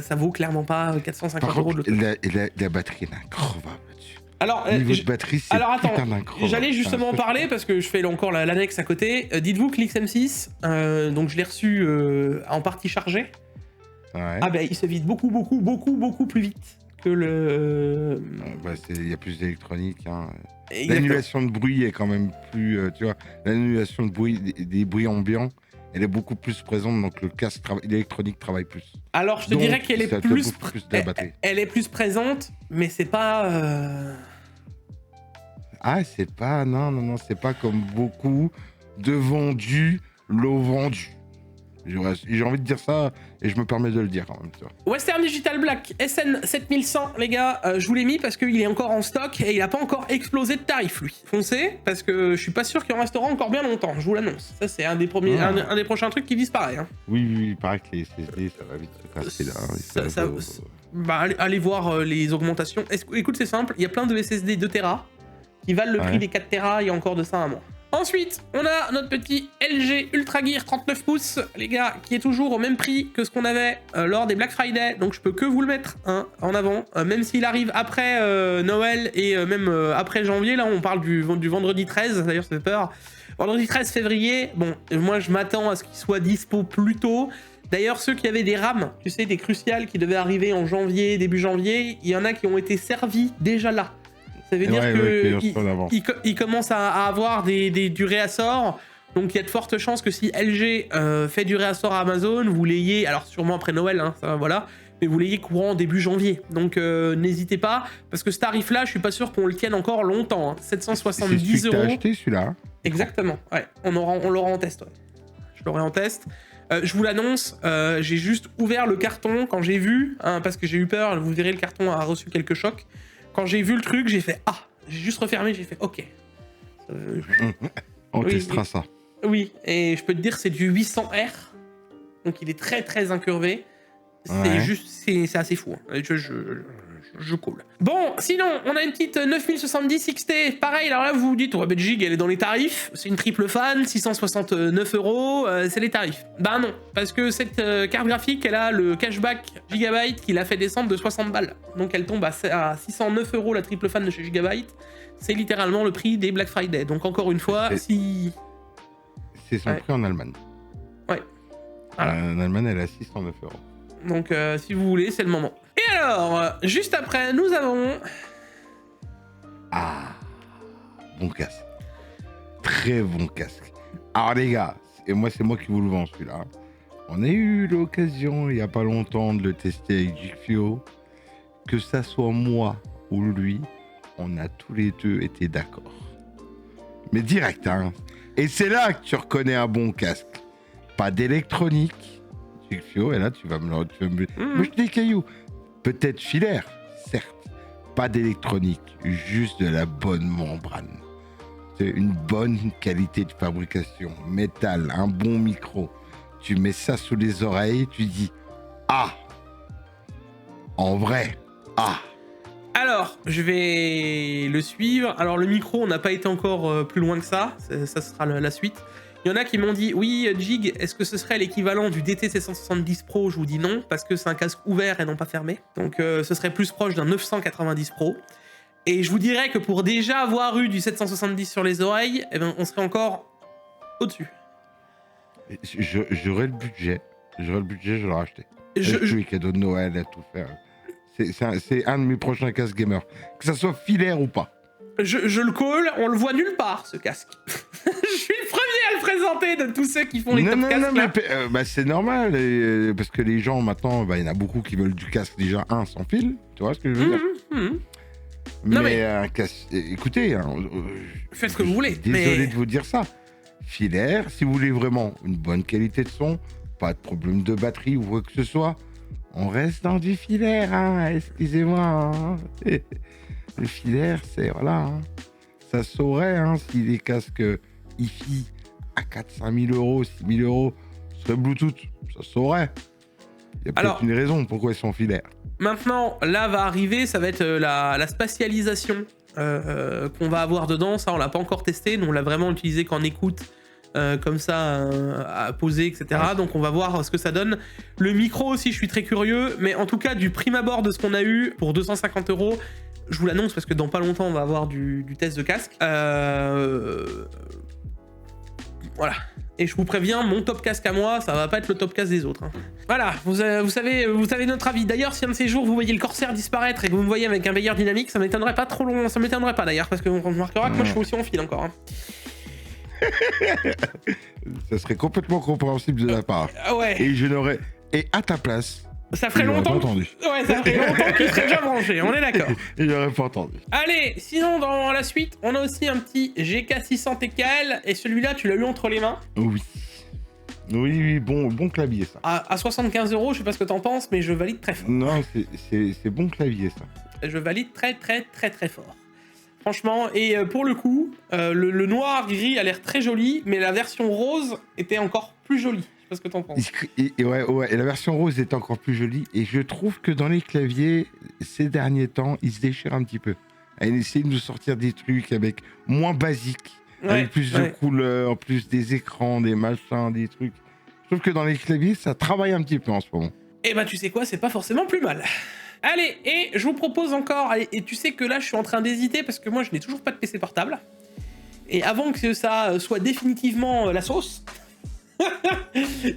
Ça vaut clairement pas 450 € de l'auto. La batterie est incroyable là-dessus. Alors, niveau de batterie, c'est attends, incroyable. j'allais justement en parler parce que je fais encore l'annexe à côté. Dites-vous que l'XM6, donc je l'ai reçu en partie chargé. Ouais. Ah ben, il se vide beaucoup plus vite que le... Il y a plus d'électronique. Hein. L'annulation de bruit est quand même plus... tu vois, l'annulation de bruit, des bruits ambiants, elle est beaucoup plus présente, donc le casque l'électronique travaille plus. Alors, je te dirais qu'elle est plus elle est plus présente, mais c'est pas... Ah, c'est pas... Non, c'est pas comme beaucoup de vendus l'ont vendu. J'ai envie de dire ça, et je me permets de le dire quand même, tu vois. Western Digital Black SN 7100, les gars, je vous l'ai mis parce qu'il est encore en stock et il a pas encore explosé de tarif, lui. Foncez, parce que je suis pas sûr qu'il en restera encore bien longtemps, je vous l'annonce. Ça, c'est un des premiers, un des prochains trucs qui disparaît. Hein. Oui, il paraît que les SSD, ça va vite se casser là. Bah, allez voir les augmentations. Écoute, c'est simple, il y a plein de SSD 2 Tera qui valent le prix des 4 Tera il y a encore de ça un mois. Ensuite, on a notre petit LG Ultra Gear 39 pouces, les gars, qui est toujours au même prix que ce qu'on avait lors des Black Friday. Donc je peux que vous le mettre en avant, même s'il arrive après Noël et même après janvier. Là, on parle du vendredi 13, d'ailleurs, ça fait peur. Vendredi 13 février, bon, moi je m'attends à ce qu'il soit dispo plus tôt. D'ailleurs, ceux qui avaient des RAM, tu sais, des cruciales qui devaient arriver en janvier, début janvier, il y en a qui ont été servis déjà là. Ça veut dire qu'il commence à avoir du réassort. Donc il y a de fortes chances que si LG fait du réassort à Amazon, vous l'ayez, alors sûrement après Noël, hein, ça, voilà, mais vous l'ayez courant début janvier. Donc n'hésitez pas, parce que ce tarif-là, je suis pas sûr qu'on le tienne encore longtemps. Hein. 770 €. C'est celui que t'as acheté, celui-là. Exactement, ouais. On l'aura en test, ouais. Je l'aurai en test. Je vous l'annonce, j'ai juste ouvert le carton quand j'ai vu, hein, parce que j'ai eu peur, vous verrez, le carton a reçu quelques chocs. Quand j'ai vu le truc, j'ai fait « Ah !» J'ai juste refermé, j'ai fait « Ok ». On testera ça. Oui, et je peux te dire, c'est du 800R. Donc il est très très incurvé. C'est juste, c'est assez fou. Hein. Je coule. Bon, sinon, on a une petite 9070 XT. Pareil, alors là, vous vous dites, ouais, Belgique, elle est dans les tarifs. C'est une triple fan, 669 €. C'est les tarifs. Bah non, parce que cette carte graphique, elle a le cashback Gigabyte qui l'a fait descendre de 60 balles. Donc elle tombe à 609 € la triple fan de chez Gigabyte. C'est littéralement le prix des Black Friday. Donc encore une fois, c'est son prix en Allemagne. Ouais. Voilà. En Allemagne, elle est à 609 €. Donc, si vous voulez, c'est le moment. Et alors, juste après, nous avons... Ah, bon casque. Très bon casque. Alors les gars, et moi c'est moi qui vous le vends celui-là. On a eu l'occasion, il n'y a pas longtemps, de le tester avec Jigfio. Que ça soit moi ou lui, on a tous les deux été d'accord. Mais direct, hein. Et c'est là que tu reconnais un bon casque. Pas d'électronique. Jigfio, et là tu vas me jeter des cailloux. Peut-être filaire, certes. Pas d'électronique, juste de la bonne membrane. C'est une bonne qualité de fabrication. Métal, un bon micro. Tu mets ça sous les oreilles, tu dis « Ah !» En vrai, « Ah !» Alors, je vais le suivre. Alors, le micro, on n'a pas été encore plus loin que ça. Ça sera la suite. Il y en a qui m'ont dit, oui, Jig, est-ce que ce serait l'équivalent du DT770 Pro? Je vous dis non, parce que c'est un casque ouvert et non pas fermé. Donc ce serait plus proche d'un 990 Pro. Et je vous dirais que pour déjà avoir eu du 770 sur les oreilles, eh ben, on serait encore au-dessus. J'aurais le budget, je l'aurais acheté. Je suis cadeau de Noël à tout faire. C'est un de mes prochains casques gamers. Que ça soit filaire ou pas. Je le call, on le voit nulle part, ce casque. Je suis le premier à le présenter de tous ceux qui font les top casques. Non, mais c'est normal, parce que les gens, maintenant, il y en a beaucoup qui veulent du casque déjà sans fil, tu vois ce que je veux dire Mais un casque... Écoutez... faites ce que vous voulez. Désolé de vous dire ça. Filaire, si vous voulez vraiment une bonne qualité de son, pas de problème de batterie ou quoi que ce soit, on reste dans du filaire, hein, excusez-moi. Hein. Le filaire, c'est... Voilà. Hein. Ça saurait, hein, si les casques IFI à 4 000 €, 6 000 € serait Bluetooth, ça se saurait. Il y a peut-être une raison pourquoi ils sont filaires. Maintenant, là va arriver, ça va être la spatialisation qu'on va avoir dedans. Ça, on l'a pas encore testé, nous on l'a vraiment utilisé qu'en écoute, comme ça, à poser, etc. Ouais. Donc on va voir ce que ça donne. Le micro aussi, je suis très curieux, mais en tout cas, du prime abord de ce qu'on a eu pour 250 €, je vous l'annonce parce que dans pas longtemps, on va avoir du test de casque. Voilà. Et je vous préviens, mon top casque à moi, ça va pas être le top casque des autres. Hein. Voilà, vous savez notre avis. D'ailleurs, si un de ces jours vous voyez le Corsair disparaître et que vous me voyez avec un veilleur dynamique, ça m'étonnerait pas trop long. Ça m'étonnerait pas d'ailleurs, parce qu'on remarquera que moi je suis aussi en fil encore. Hein. Ça serait complètement compréhensible de la part. Ouais. Et je n'aurais. Et à ta place. Ça ferait longtemps. Entendu. Ouais, ça ferait longtemps qu'il serait déjà branché, on est d'accord. Et j'aurais pas entendu. Allez, sinon dans la suite, on a aussi un petit GK600 TKL et celui-là, tu l'as eu entre les mains. Oui. Oui, bon clavier ça. À 75 €, je sais pas ce que t'en penses, mais je valide très fort. Non, c'est bon clavier ça. Je valide très fort. Franchement, et pour le coup, le noir gris a l'air très joli, mais la version rose était encore plus jolie. Je sais pas ce que t'en penses. Ouais, et la version rose est encore plus jolie, et je trouve que dans les claviers, ces derniers temps, ils se déchirent un petit peu. Elle essaie de nous sortir des trucs avec moins basiques, avec plus de couleurs, plus des écrans, des machins, des trucs. Je trouve que dans les claviers, ça travaille un petit peu en ce moment. Et bah tu sais quoi, c'est pas forcément plus mal. Allez, et je vous propose encore, et tu sais que là je suis en train d'hésiter parce que moi je n'ai toujours pas de PC portable. Et avant que ça soit définitivement la sauce,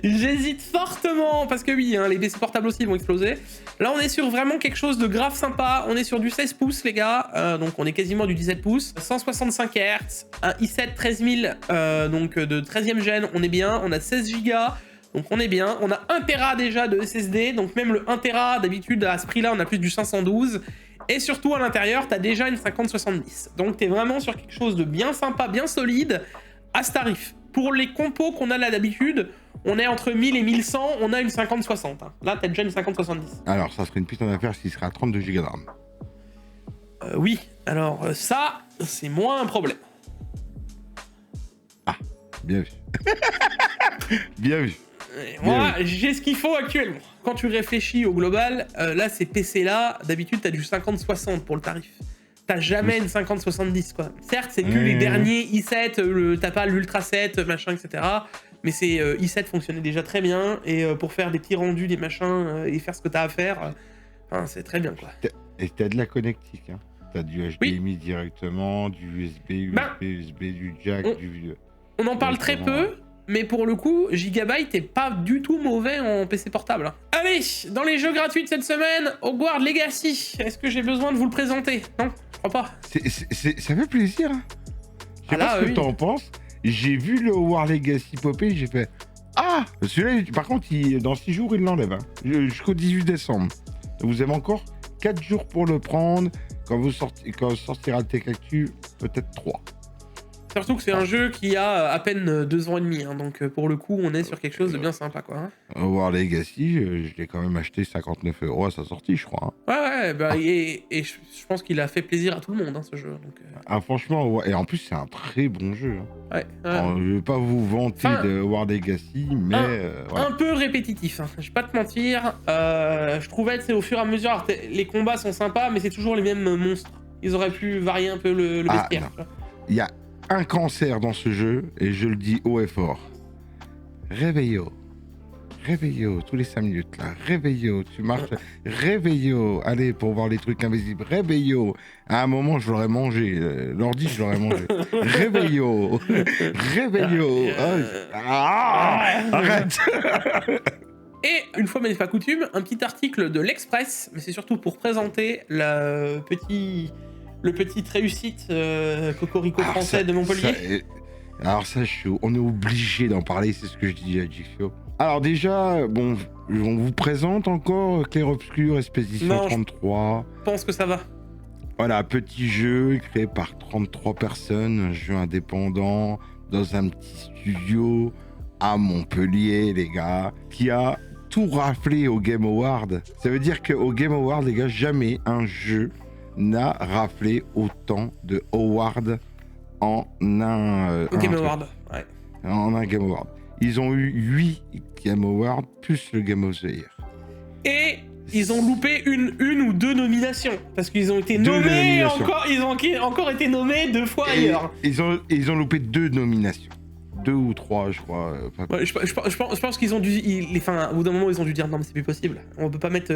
j'hésite fortement, parce que oui, hein, les PC portables aussi vont exploser. Là on est sur vraiment quelque chose de grave sympa, on est sur du 16 pouces les gars, donc on est quasiment du 17 pouces, 165 Hz, un i7 13000, donc de 13e gène, on est bien, on a 16 Go. Donc on est bien, on a 1 Tera déjà de SSD, donc même le 1 Tera d'habitude à ce prix-là on a plus du 512, et surtout à l'intérieur t'as déjà une 5070. Donc t'es vraiment sur quelque chose de bien sympa, bien solide, à ce tarif. Pour les compos qu'on a là d'habitude, on est entre 1000 et 1100, on a une 5060. Hein. Là t'as déjà une 5070. Alors ça serait une putain d'affaire s'il serait à 32 Go de RAM. Oui, alors ça, c'est moins un problème. Ah, bien vu. Bien vu. Moi, j'ai ce qu'il faut actuellement. Quand tu réfléchis au global, là, ces PC-là, d'habitude, t'as du 50-60 pour le tarif. T'as jamais une 50-70, quoi. Certes, c'est plus les derniers i7, t'as pas l'Ultra 7, machin, etc. Mais ces i7 fonctionnaient déjà très bien, et pour faire des petits rendus, des machins, et faire ce que t'as à faire, c'est très bien, quoi. Et t'as de la connectique, hein. T'as du HDMI directement, du USB, USB, du jack, du... On en parle très peu. Mais pour le coup, Gigabyte est pas du tout mauvais en PC portable. Allez, dans les jeux gratuits de cette semaine, Hogwarts Legacy. Est-ce que j'ai besoin de vous le présenter? Non, je crois pas. Ça fait plaisir. Hein. Je sais pas ce que t'en penses. J'ai vu le Hogwarts Legacy popper, j'ai fait... Ah, celui-là, par contre, dans 6 jours, il l'enlève. Hein, jusqu'au 18 décembre. Vous avez encore 4 jours pour le prendre. Quand sortira le Tech Actu, peut-être 3. Surtout que c'est un jeu qui a à peine 2 ans et demi, hein, donc pour le coup, on est sur quelque chose de bien sympa, quoi. Hein. War Legacy, je l'ai quand même acheté 59 € à sa sortie, je crois. Hein. Ouais, bah, et je pense qu'il a fait plaisir à tout le monde, hein, ce jeu. Donc, Ah, franchement, ouais. Et en plus, c'est un très bon jeu. Hein. Ouais. Alors, je vais pas vous vanter de War Legacy, mais... Un peu répétitif, hein. Je vais pas te mentir. Je trouvais que au fur et à mesure, alors, les combats sont sympas, mais c'est toujours les mêmes monstres. Ils auraient pu varier un peu le bestiaire. Il y a un cancer dans ce jeu, et je le dis haut et fort. Réveillot, tous les 5 minutes là. Réveillot, tu marches. Réveillot, allez, pour voir les trucs invisibles. Réveillot. À un moment, je l'aurais mangé. L'ordi, je l'aurais mangé. Réveillot. Arrête. Et une fois mais n'est pas coutume, un petit article de l'Express, mais c'est surtout pour présenter le petite réussite cocorico français de Montpellier. On est obligé d'en parler, c'est ce que je dis à Gixio. Alors déjà, bon, on vous présente encore Clair Obscur, Expédition 33. Je pense que ça va. Voilà, petit jeu créé par 33 personnes, un jeu indépendant, dans un petit studio à Montpellier, les gars, qui a tout raflé au Game Award. Ça veut dire qu'au Game Award, les gars, jamais un jeu n'a raflé autant de awards en un... Game Award, ouais. En un Game Award. ils ont eu 8 Game Awards plus le Game of the Year. Et ils ont loupé une ou deux nominations parce qu'ils ont été nommés encore, ils ont encore été nommés 2 fois ailleurs. Ils ont loupé 2 nominations. 2 ou 3, je crois. Ouais, je pense qu'ils ont dû, au bout d'un moment, ils ont dû dire non mais c'est plus possible. On peut pas mettre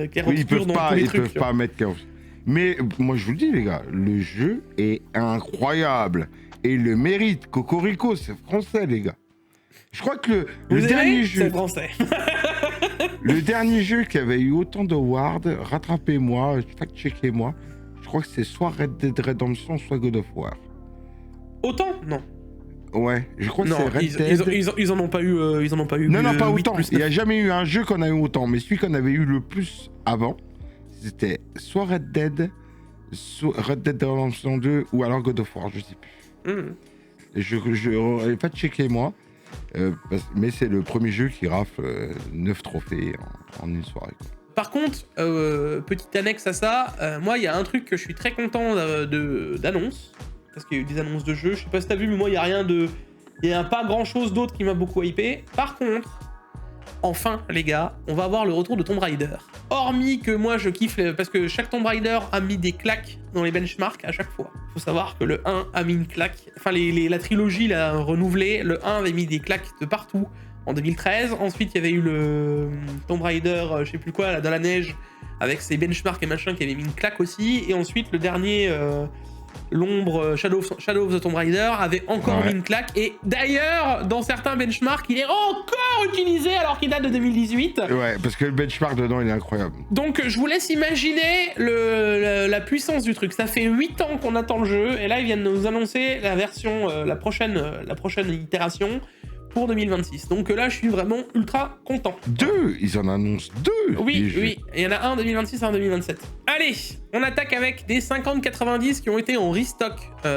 40 oui, dans tous les trucs. Ils peuvent pas mettre 40. Mais moi je vous le dis les gars, le jeu est incroyable et il le mérite. Cocorico, c'est français les gars. Je crois que le dernier jeu. C'est français. Le dernier jeu qui avait eu autant d'awards, rattrapez-moi, fact-checkez-moi. Je crois que c'est soit Red Dead Redemption, soit God of War. Autant? Non. Ouais, je crois que c'est Red Dead. Ils en ont pas eu. Non, pas autant. Il n'y a jamais eu un jeu qu'on a eu autant. Mais celui qu'on avait eu le plus avant, c'était soit Red Dead Redemption 2 ou alors God of War, je sais plus. Je fact-checkez-moi. Mais c'est le premier jeu qui rafle 9 trophées en une soirée. Quoi. Par contre, petite annexe à ça, moi il y a un truc que je suis très content d'annonce, parce qu'il y a eu des annonces de jeux, je sais pas si t'as vu, mais moi il y a pas grand chose d'autre qui m'a beaucoup hypé. Par contre, enfin les gars, on va avoir le retour de Tomb Raider. Hormis que moi je kiffe, parce que chaque Tomb Raider a mis des claques dans les benchmarks à chaque fois. Faut savoir que le 1 a mis une claque, enfin la trilogie l'a renouvelé, le 1 avait mis des claques de partout en 2013, ensuite il y avait eu le Tomb Raider, je sais plus quoi, là, dans la neige, avec ses benchmarks et machin qui avait mis une claque aussi, et ensuite le dernier... l'ombre Shadow of the Tomb Raider avait encore mis une claque, et d'ailleurs dans certains benchmarks il est encore utilisé alors qu'il date de 2018. Ouais, parce que le benchmark dedans il est incroyable. Donc je vous laisse imaginer la puissance du truc. Ça fait 8 ans qu'on attend le jeu et là ils viennent nous annoncer la version, la prochaine itération pour 2026. Donc là je suis vraiment ultra content. 2, ils en annoncent 2. Oui, il y en a un en 2026 et un en 2027. Allez, on attaque avec des 50-90 qui ont été en restock.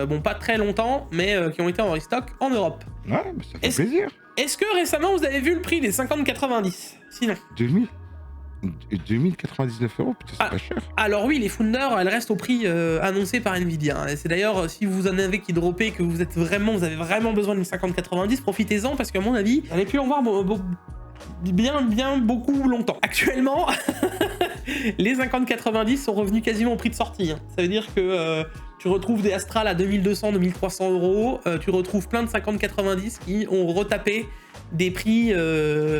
Bon, pas très longtemps, mais qui ont été en restock en Europe. Ouais, mais ça fait plaisir. Est-ce que récemment vous avez vu le prix des 50-90? Sinon. 2099 €, putain, c'est pas cher. Alors oui, les Founders, elles restent au prix annoncé par Nvidia. Et c'est d'ailleurs, si vous en avez qui droppé, que vous avez vraiment besoin d'une 50-90, profitez-en, parce qu'à mon avis, vous allez plus en voir bien beaucoup longtemps. Actuellement, les 50-90 sont revenus quasiment au prix de sortie. Ça veut dire que tu retrouves des Astral à 2200-2300 €, tu retrouves plein de 50-90 qui ont retapé des prix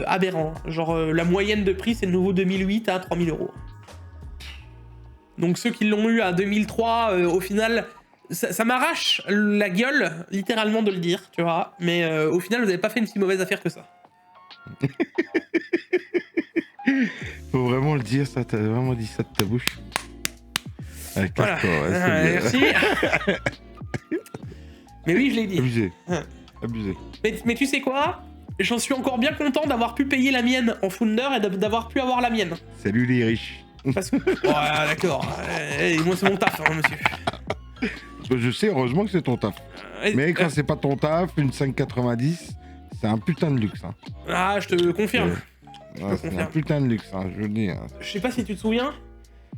aberrants. Genre la moyenne de prix c'est de nouveau 2008 à 3000 €. Donc ceux qui l'ont eu à 2003, au final, ça m'arrache la gueule, littéralement de le dire, tu vois. Mais au final, vous n'avez pas fait une si mauvaise affaire que ça. Faut vraiment le dire, ça, t'as vraiment dit ça de ta bouche. Avec voilà. Merci. Mais oui, je l'ai dit. Abusé. Mais tu sais quoi? J'en suis encore bien content d'avoir pu payer la mienne en Founder et d'avoir pu avoir la mienne. Salut les riches. Parce que... Ouais, d'accord. Moi, c'est mon taf, hein, monsieur. Je sais, heureusement que c'est ton taf. Mais quand c'est pas ton taf, une 5,90, c'est un putain de luxe. Hein. Ah, je te confirme. C'est un putain de luxe, hein, je le dis. Hein. Je sais pas si tu te souviens,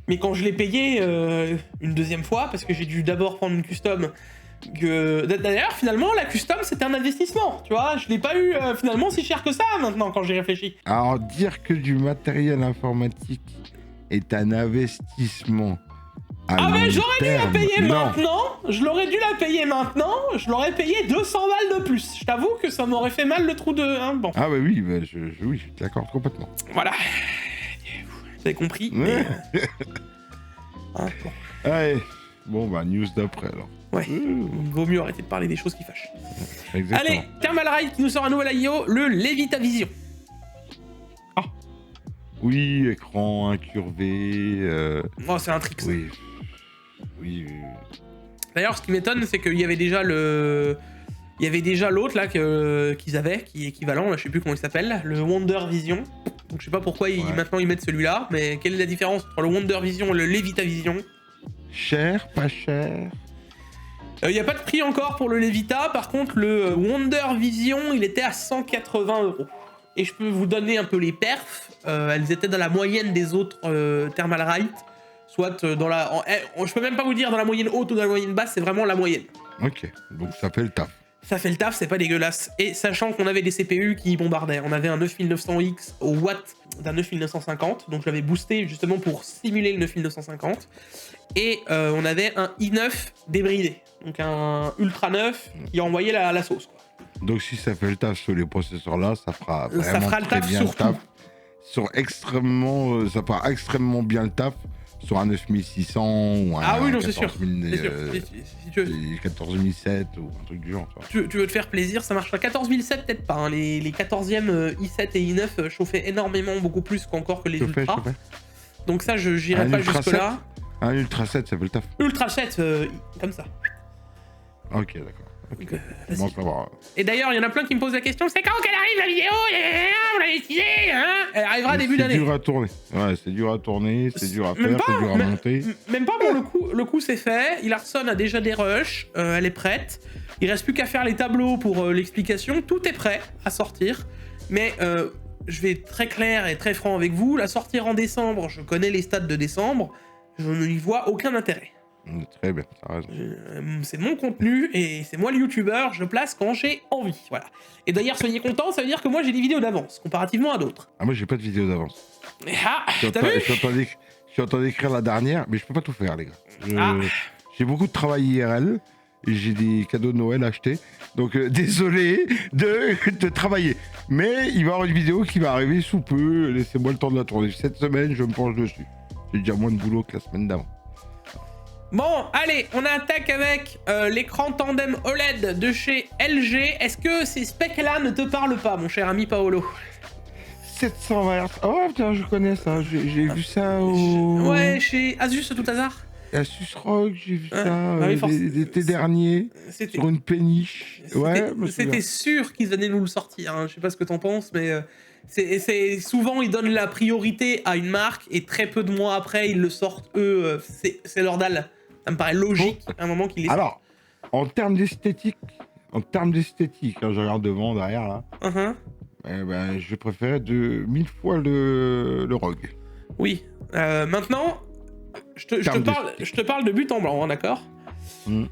mais quand je l'ai payé une deuxième fois, parce que j'ai dû d'abord prendre une custom... D'ailleurs, finalement, la custom, c'était un investissement, tu vois. Je l'ai pas eu finalement si cher que ça maintenant quand j'y réfléchis. Alors, dire que du matériel informatique est un investissement. Ah, mais j'aurais dû la payer maintenant. Je l'aurais dû la payer maintenant. Je l'aurais payé 200 balles de plus. Je t'avoue que ça m'aurait fait mal le trou de. Hein, bon. Ah, bah oui, bah, oui, je t'accorde complètement. Voilà. Vous avez compris. Ouais. Mais... bon. Allez. Bon, bah, news d'après alors. Ouais, vaut mieux arrêter de parler des choses qui fâchent. Exactement. Allez, Thermal Ride qui nous sort un nouvel IO, le Levitavision. Ah. Oui, écran incurvé. Oh, c'est un trick. Ça. Oui. D'ailleurs, ce qui m'étonne, c'est qu'il y avait déjà le... Il y avait déjà l'autre là qu'ils avaient, qui est équivalent, là, je sais plus comment il s'appelle, le Wonder Vision. Donc je sais pas pourquoi maintenant ils mettent celui-là, mais quelle est la différence entre le Wonder Vision et le Levitavision? Cher, pas cher. Il n'y a pas de prix encore pour le Levita, par contre le Wonder Vision il était à 180 €. Et je peux vous donner un peu les perfs, elles étaient dans la moyenne des autres Thermal Ride, soit dans la... je peux même pas vous dire dans la moyenne haute ou dans la moyenne basse, c'est vraiment la moyenne. Ok, donc ça fait le taf. Ça fait le taf, c'est pas dégueulasse. Et sachant qu'on avait des CPU qui bombardaient, on avait un 9900X au watt d'un 9950, donc je l'avais boosté justement pour simuler le 9950. Et on avait un i9 débridé, donc un ultra neuf qui envoyait la sauce, quoi. Donc si ça fait le taf sur les processeurs là, ça fera vraiment Ça fera le très taf bien sur le taf. tout. Ça fera extrêmement bien le taf sur un 9600 ou un Ah oui, non, c'est sûr. 14000, C'est sûr. Si tu veux, 14007 ou un truc du genre. Tu vois. tu veux te faire plaisir, ça marchera. 14007 peut-être pas, hein. Les 14e i7 et i9 chauffaient énormément, beaucoup plus qu'encore que les Ultra. Donc ça, je n'irai pas jusque-là. Un Ultra 7, ça fait le taf. Ultra 7, comme ça. Ok, d'accord. Okay. Bon, ça va. Et d'ailleurs, il y en a plein qui me posent la question, c'est quand qu'elle arrive la vidéo? Vous l'avez teasé, hein? Elle arrivera début d'année. C'est dur à tourner. Ouais, c'est dur à tourner, c'est dur à faire, c'est dur à monter. Même pas pour le coup c'est fait. Ilarson a déjà des rushs, elle est prête. Il reste plus qu'à faire les tableaux pour l'explication. Tout est prêt à sortir. Mais je vais être très clair et très franc avec vous. La sortir en décembre, je connais les stats de décembre. Je n'y vois aucun intérêt. Très bien, ça reste. C'est mon contenu et c'est moi le youtubeur, je place quand j'ai envie, voilà. Et d'ailleurs, soyez contents, ça veut dire que moi j'ai des vidéos d'avance, comparativement à d'autres. Ah, moi j'ai pas de vidéos d'avance. Ah, t'as vu ? Je suis en train d'écrire la dernière, mais je peux pas tout faire, les gars. J'ai beaucoup de travail IRL, et j'ai des cadeaux de Noël à acheter, donc désolé de travailler. Mais il va y avoir une vidéo qui va arriver sous peu, laissez-moi le temps de la tourner. Cette semaine, je me penche dessus. J'ai déjà moins de boulot que la semaine d'avant. Bon, allez, on attaque avec l'écran tandem OLED de chez LG. Est-ce que ces specs-là ne te parlent pas, mon cher ami Paolo ? 720 Hz. Oh putain, je connais ça. J'ai vu ça au... Ouais, chez Asus, tout hasard. Asus ROG, j'ai vu ça l'été dernier, C'était... sur une péniche. Ouais, c'était sûr qu'ils allaient nous le sortir. Hein. Je sais pas ce que t'en penses, mais c'est souvent ils donnent la priorité à une marque et très peu de mois après ils le sortent eux. C'est leur dalle. Ça me paraît logique à un moment qu'ils les sortent. Alors, en termes d'esthétique, je regarde devant, derrière là. Je préférais de 1000 fois le ROG. Oui. Maintenant, je te parle de but en blanc, hein, d'accord ?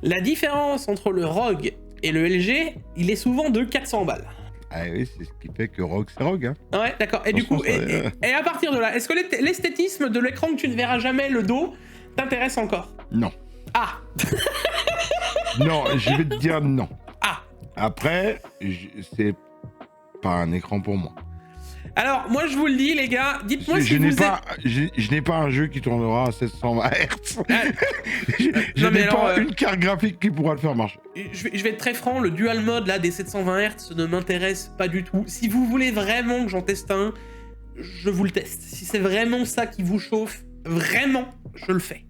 La différence entre le ROG et le LG, il est souvent de 400 balles. Ah oui, c'est ce qui fait que ROG, c'est ROG. Hein. Ouais, d'accord. Et du coup, et à partir de là, est-ce que l'esthétisme de l'écran que tu ne verras jamais le dos t'intéresse encore ? Non. Ah. Non, je vais te dire non. Ah. Après, c'est pas un écran pour moi. Alors, moi je vous le dis, les gars, dites-moi si vous je n'ai pas un jeu qui tournera à 720 Hz. Je n'ai pas une carte graphique qui pourra le faire marcher. Je vais être très franc, le dual mode là des 720 Hz ne m'intéresse pas du tout. Si vous voulez vraiment que j'en teste un, je vous le teste. Si c'est vraiment ça qui vous chauffe, vraiment, je le fais.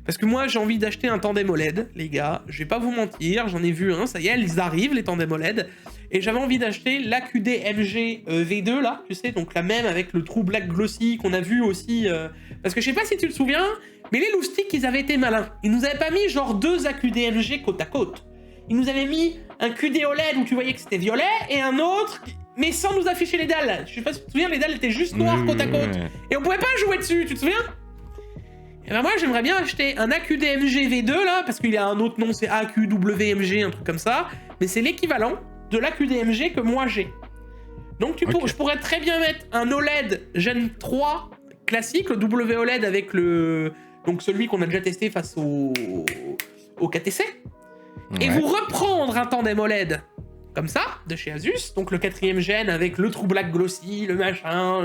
Parce que moi, j'ai envie d'acheter un tandem OLED, les gars. Je vais pas vous mentir, j'en ai vu un, ça y est, ils arrivent, les tandems OLED. Et j'avais envie d'acheter l'AQD MG V2, là, tu sais, donc la même avec le True Black Glossy qu'on a vu aussi. Parce que je sais pas si tu te souviens, mais les loustiques, ils avaient été malins. Ils nous avaient pas mis genre 2 AQD MG côte à côte. Ils nous avaient mis un QD OLED où tu voyais que c'était violet, et un autre, mais sans nous afficher les dalles. Je sais pas si tu te souviens, les dalles étaient juste noires côte à côte. Et on pouvait pas jouer dessus, tu te souviens ? Et ben moi j'aimerais bien acheter un AQDMG V2 là, parce qu'il a un autre nom, c'est AQWMG, un truc comme ça, mais c'est l'équivalent de l'AQDMG que moi j'ai. Donc je pourrais très bien mettre un OLED Gen 3 classique, le WOLED avec donc celui qu'on a déjà testé face au KTC, et vous reprendre un tandem OLED comme ça, de chez Asus, donc le 4ème gen avec le True Black Glossy, le machin,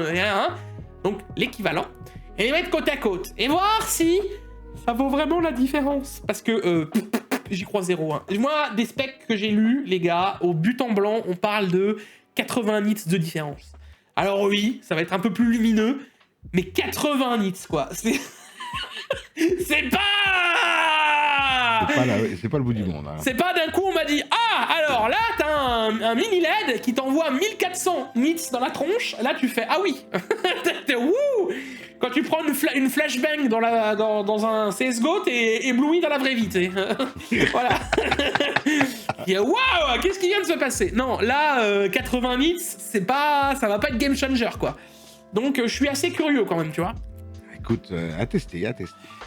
donc l'équivalent, et les mettre côte à côte, et voir si ça vaut vraiment la différence. Parce que j'y crois zéro. Hein. Moi, des specs que j'ai lus, les gars, au but en blanc, on parle de 80 nits de différence. Alors oui, ça va être un peu plus lumineux, mais 80 nits, quoi. C'est c'est pas le bout du monde. Hein. C'est pas d'un coup on m'a dit ah alors là t'as un mini LED qui t'envoie 1400 nits dans la tronche. Là tu fais ah oui. Wouh. Quand tu prends une flashbang dans un CSGO, t'es ébloui dans la vraie vie. Voilà. Waouh, qu'est-ce qui vient de se passer? Non, là 80 nits, ça va pas être game changer quoi. Donc je suis assez curieux quand même, tu vois. écoute, à tester.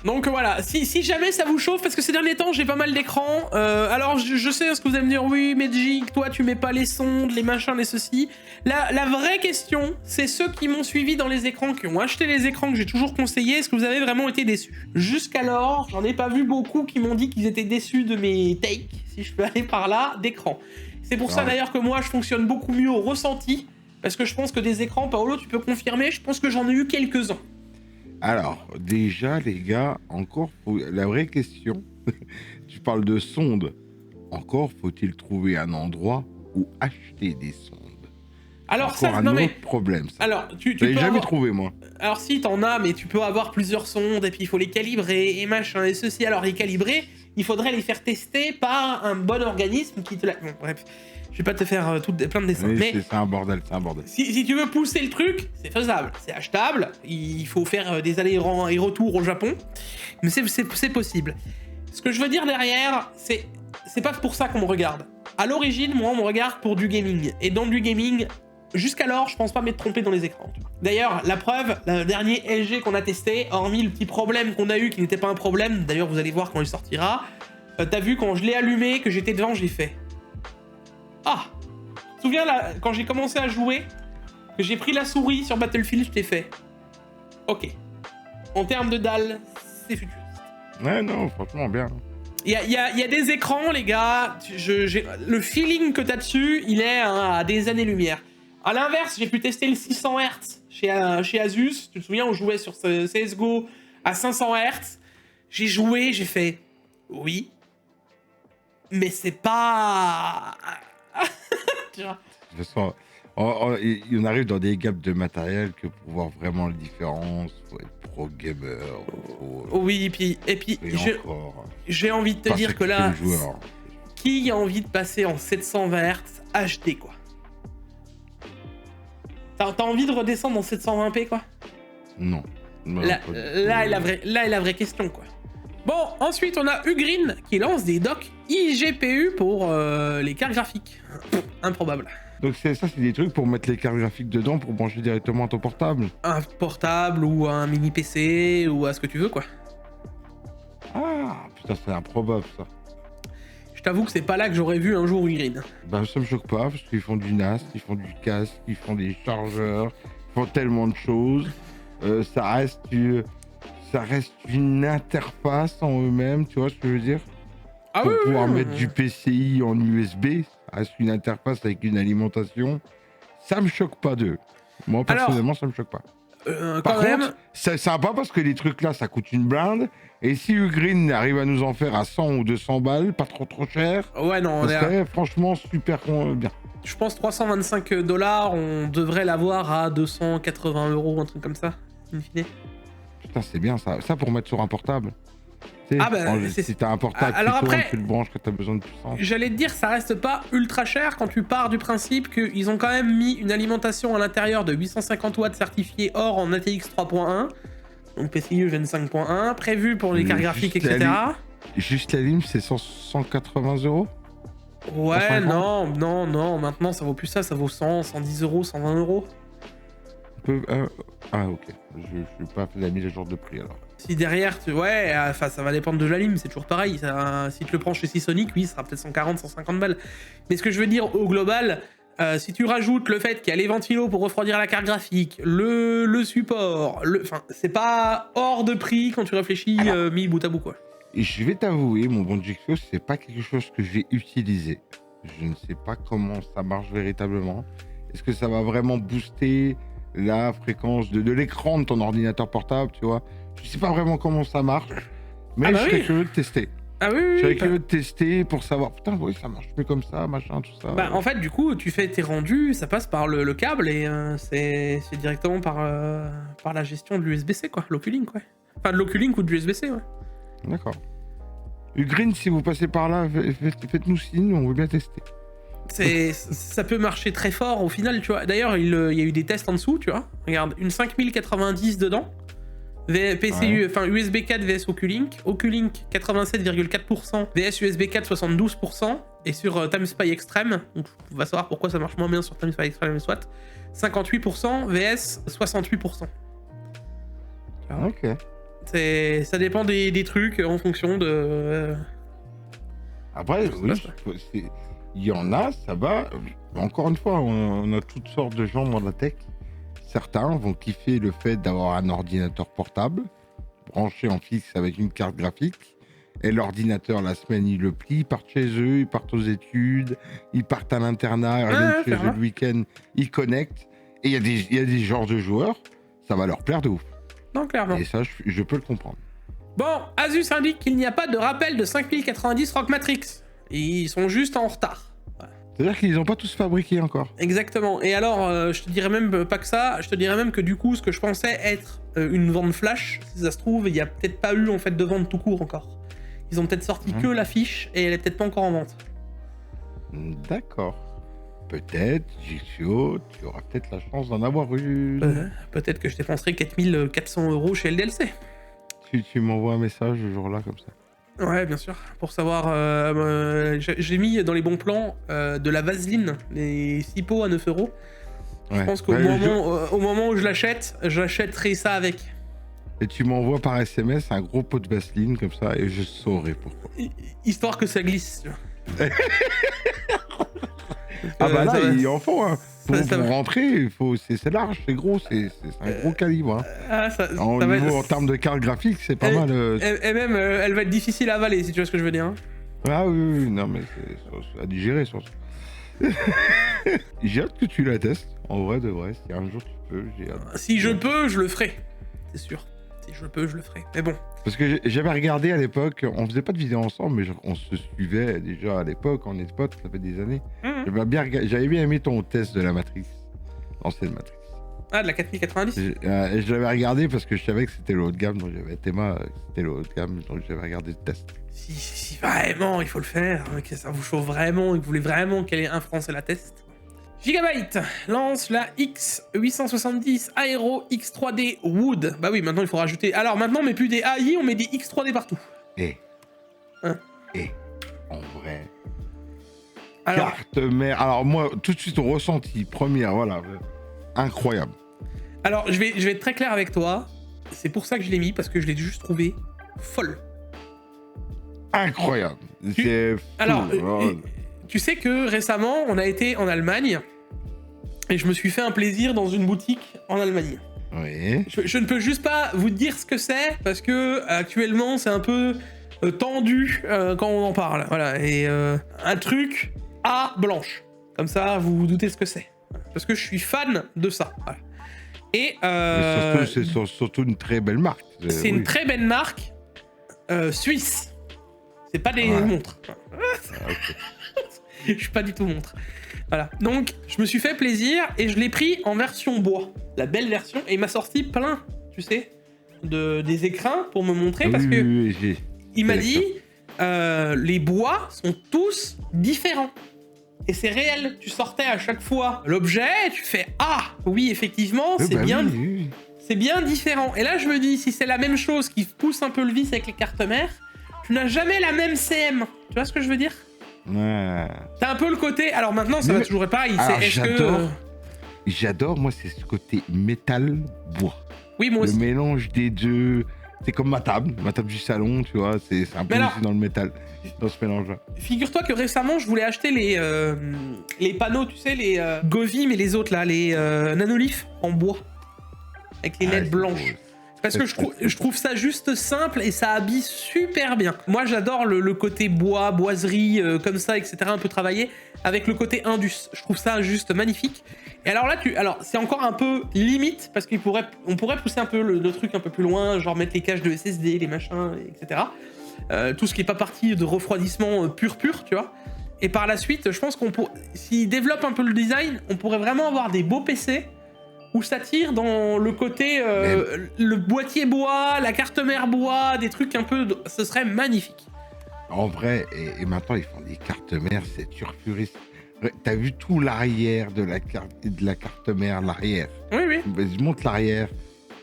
Donc voilà, si jamais ça vous chauffe, parce que ces derniers temps j'ai pas mal d'écrans, alors je sais ce que vous allez me dire, oui Magic, toi tu mets pas les sondes, les machins, les ceci. La vraie question, c'est ceux qui m'ont suivi dans les écrans, qui ont acheté les écrans que j'ai toujours conseillé, est-ce que vous avez vraiment été déçus? Jusqu'alors, j'en ai pas vu beaucoup qui m'ont dit qu'ils étaient déçus de mes takes, si je peux aller par là, d'écran. C'est pour ça d'ailleurs que moi je fonctionne beaucoup mieux au ressenti, parce que je pense que des écrans, Paolo tu peux confirmer, je pense que j'en ai eu quelques-uns. Alors, déjà, les gars, la vraie question, tu parles de sondes. Encore faut-il trouver un endroit où acheter des sondes. Alors, ça, un autre problème. Ça. Alors, tu peux jamais avoir... trouvé, moi. Alors, si, t'en as, mais tu peux avoir plusieurs sondes, et puis il faut les calibrer, et machin, et ceci. Alors, les calibrer, il faudrait les faire tester par un bon organisme qui te la... Bon, bref, je vais pas te faire plein de dessins. Mais c'est un bordel, Si tu veux pousser le truc, c'est faisable, c'est achetable, il faut faire des allers et retours au Japon, mais c'est possible. Ce que je veux dire derrière, c'est pas pour ça qu'on me regarde. À l'origine, moi, on me regarde pour du gaming, et dans du gaming, jusqu'alors, je pense pas m'être trompé dans les écrans. D'ailleurs, la preuve, le dernier LG qu'on a testé, hormis le petit problème qu'on a eu qui n'était pas un problème, d'ailleurs vous allez voir quand il sortira, t'as vu quand je l'ai allumé, que j'étais devant, j'ai fait... Ah! Tu te souviens là, quand j'ai commencé à jouer, que j'ai pris la souris sur Battlefield, je t'ai fait... Ok. En termes de dalle, c'est futuriste. Ouais, non, franchement, bien. Il y a des écrans, les gars, le feeling que t'as dessus, il est à des années-lumière. À l'inverse, j'ai pu tester le 600 Hz chez Asus. Tu te souviens, on jouait sur CSGO à 500 Hz. J'ai joué, j'ai fait... Oui. Mais c'est pas... De toute façon, on arrive dans des gaps de matériel que pour voir vraiment la différence, faut être pro gamer. Oui, et puis j'ai envie de te dire que là, qui a envie de passer en 720 Hz HD, quoi? T'as envie de redescendre en 720p, quoi? Non. Là est la vraie question, quoi. Bon, ensuite, on a Ugreen qui lance des docks iGPU pour les cartes graphiques. Improbable. Donc ça, c'est des trucs pour mettre les cartes graphiques dedans pour brancher directement à ton portable. Un portable ou un mini PC ou à ce que tu veux, quoi. Ah, putain, c'est improbable, ça. Je t'avoue que c'est pas là que j'aurais vu un jour Ugreen. Bah, ça me choque pas, parce qu'ils font du NAS, ils font du casque, ils font des chargeurs, ils font tellement de choses. Ça reste une interface en eux-mêmes, tu vois ce que je veux dire? Ah pour oui, pouvoir mettre du PCI en USB, ça reste une interface avec une alimentation. Ça me choque pas d'eux. Moi, personnellement, ça me choque pas. Par contre, c'est sympa parce que les trucs là, ça coûte une blinde. Et si Ugreen arrive à nous en faire à 100 ou 200 balles, pas trop cher, ouais, non, ça serait franchement super bien. Je pense 325$, on devrait l'avoir à 280 €, un truc comme ça, in fine. Putain, c'est bien ça. Ça pour mettre sur un portable. Si t'as un portable alors qui tourne, après, tu le branches quand t'as besoin de puissance. J'allais te dire, ça reste pas ultra cher quand tu pars du principe qu'ils ont quand même mis une alimentation à l'intérieur de 850 watts certifiée or en ATX 3.1, donc PCIe Gen 5.1, prévu pour les cartes graphiques, etc. Juste la lime, c'est 180 €. Ouais, non, maintenant ça vaut plus ça vaut 100, 110 €, 120 €. Ah, ok. Je n'ai pas fait la mise à jour de prix alors. Si derrière, ça va dépendre de la lime, c'est toujours pareil. Si tu le prends chez Seasonic, oui, ça sera peut-être 140, 150 balles. Mais ce que je veux dire au global, si tu rajoutes le fait qu'il y a les ventilos pour refroidir la carte graphique, le support, c'est pas hors de prix quand tu réfléchis mis bout à bout, quoi. Et je vais t'avouer, mon bon Jigsaw, c'est pas quelque chose que je vais utiliser. Je ne sais pas comment ça marche véritablement. Est-ce que ça va vraiment booster la fréquence de l'écran de ton ordinateur portable, tu vois? Je sais pas vraiment comment ça marche, mais je serais curieux de tester. Ah oui, je serais curieux de tester pour savoir, putain, oui, ça marche plus comme ça, machin, tout ça. Bah, en fait, du coup, tu fais tes rendus, ça passe par le câble et c'est directement par la gestion de l'USB-C, quoi, l'Oculink, ouais. Enfin, de l'Oculink ou de l'USB-C, ouais. D'accord. Ugreen, si vous passez par là, faites-nous signe, on veut bien tester. Ça peut marcher très fort au final, tu vois. D'ailleurs, il y a eu des tests en dessous, tu vois. Regarde, une 5090 dedans. PCU, enfin USB 4 vs Oculink. Oculink 87,4% vs USB 4 72%. Et sur TimeSpy Extreme, donc on va savoir pourquoi ça marche moins bien sur TimeSpy Extreme, soit 58% vs 68%. Ok. Ça dépend des trucs en fonction de... Après, oui, il y en a, ça va. Encore une fois, on a toutes sortes de gens dans la tech. Certains vont kiffer le fait d'avoir un ordinateur portable, branché en fixe avec une carte graphique. Et l'ordinateur, la semaine, ils le plient, ils partent chez eux, ils partent aux études, ils partent à l'internat, ils reviennent chez eux le week-end, ils connectent. Et il y a des genres de joueurs, ça va leur plaire de ouf. Non, clairement. Et ça, je peux le comprendre. Bon, Asus indique qu'il n'y a pas de rappel de 5090 Rock Matrix. Ils sont juste en retard. Voilà. C'est-à-dire qu'ils n'ont pas tous fabriqué encore. Exactement. Et alors, je te dirais même pas que ça, je te dirais même que du coup, ce que je pensais être une vente flash, si ça se trouve, il n'y a peut-être pas eu en fait de vente tout court encore. Ils ont peut-être sorti que l'affiche et elle est peut-être pas encore en vente. D'accord. Peut-être, JCO, tu auras peut-être la chance d'en avoir une. Peut-être que je dépenserai 4400 € chez LDLC. Tu m'envoies un message le jour-là comme ça. Ouais, bien sûr. Pour savoir, j'ai mis dans les bons plans de la vaseline, les 6 pots à 9 €. Ouais. Je pense qu'au moment où je l'achète, j'achèterai ça avec. Et tu m'envoies par SMS un gros pot de vaseline comme ça et je saurai pourquoi. Histoire que ça glisse. Ah bah là, il en faut. Hein. Pour rentrer, c'est large, c'est gros, c'est un gros calibre. Hein. En termes de carte graphique, c'est pas mal. Et même, elle va être difficile à avaler, si tu vois ce que je veux dire. Hein. Ah oui, non mais c'est à digérer surtout. J'ai hâte que tu la testes, en vrai de vrai, si un jour tu peux, j'ai hâte. Si je peux, je le ferai, c'est sûr. Si je peux, je le ferai, mais bon. Parce que j'avais regardé à l'époque, on faisait pas de vidéos ensemble, mais on se suivait déjà à l'époque, on était potes, ça fait des années. J'avais bien aimé ton test de la Matrix, l'ancienne Matrix. Ah, de la 4090 je l'avais regardé parce que je savais que c'était le haut de gamme, donc j'avais Théma, c'était le haut de gamme, donc j'avais regardé le test. Si vraiment, il faut le faire, que ça vous chauffe vraiment, et que vous voulez vraiment qu'elle ait un Français la test. Gigabyte lance la X870 Aero X3D Wood. Bah oui, maintenant il faut rajouter... Alors maintenant on met plus des AI, on met des X3D partout. En vrai... Carte mère... Alors moi, tout de suite au ressenti, première, voilà, incroyable. Alors je vais être très clair avec toi, c'est pour ça que je l'ai mis, parce que je l'ai juste trouvé folle. Incroyable. C'est fou. Alors... Tu sais que récemment, on a été en Allemagne et je me suis fait un plaisir dans une boutique en Allemagne. Oui. Je ne peux juste pas vous dire ce que c'est parce que actuellement c'est un peu tendu quand on en parle. Voilà. Et un truc à blanche. Comme ça, vous vous doutez ce que c'est. Parce que je suis fan de ça. Voilà. Et c'est surtout une très belle marque. C'est une très belle marque suisse. C'est pas des montres. Okay. Je suis pas du tout montre. Voilà. Donc, je me suis fait plaisir et je l'ai pris en version bois. La belle version. Et il m'a sorti plein, tu sais, des écrins pour me montrer parce que il m'a dit les bois sont tous différents. Et c'est réel. Tu sortais à chaque fois l'objet, tu fais ah oui effectivement c'est bien. Oui. C'est bien différent. Et là je me dis si c'est la même chose qui pousse un peu le vice avec les cartes mères, tu n'as jamais la même CM. Tu vois ce que je veux dire? T'as un peu le côté. Alors maintenant, ça va toujours être pareil. J'adore, moi, c'est ce côté métal-bois. Oui, moi aussi. Le mélange des deux. C'est comme ma table du salon, tu vois. C'est un peu aussi dans le métal, dans ce mélange-là. Figure-toi que récemment, je voulais acheter les panneaux, tu sais, les Govim et les autres, là, les Nanolith en bois. Avec les LED blanches. Parce que je trouve ça juste simple et ça habille super bien. Moi, j'adore le côté bois, boiserie, comme ça, etc. Un peu travaillé, avec le côté Indus. Je trouve ça juste magnifique. Et alors là, c'est encore un peu limite, parce qu'on pourrait pousser un peu le truc un peu plus loin, genre mettre les caches de SSD, les machins, etc. Tout ce qui est pas partie de refroidissement pur, tu vois. Et par la suite, je pense s'ils développent un peu le design, on pourrait vraiment avoir des beaux PC où ça tire dans le côté le boîtier bois, la carte mère bois, des trucs un peu... Ce serait magnifique. En vrai, et maintenant ils font des cartes mères, c'est turfuriste. T'as vu tout l'arrière de la carte mère, l'arrière. Oui. Je montre l'arrière,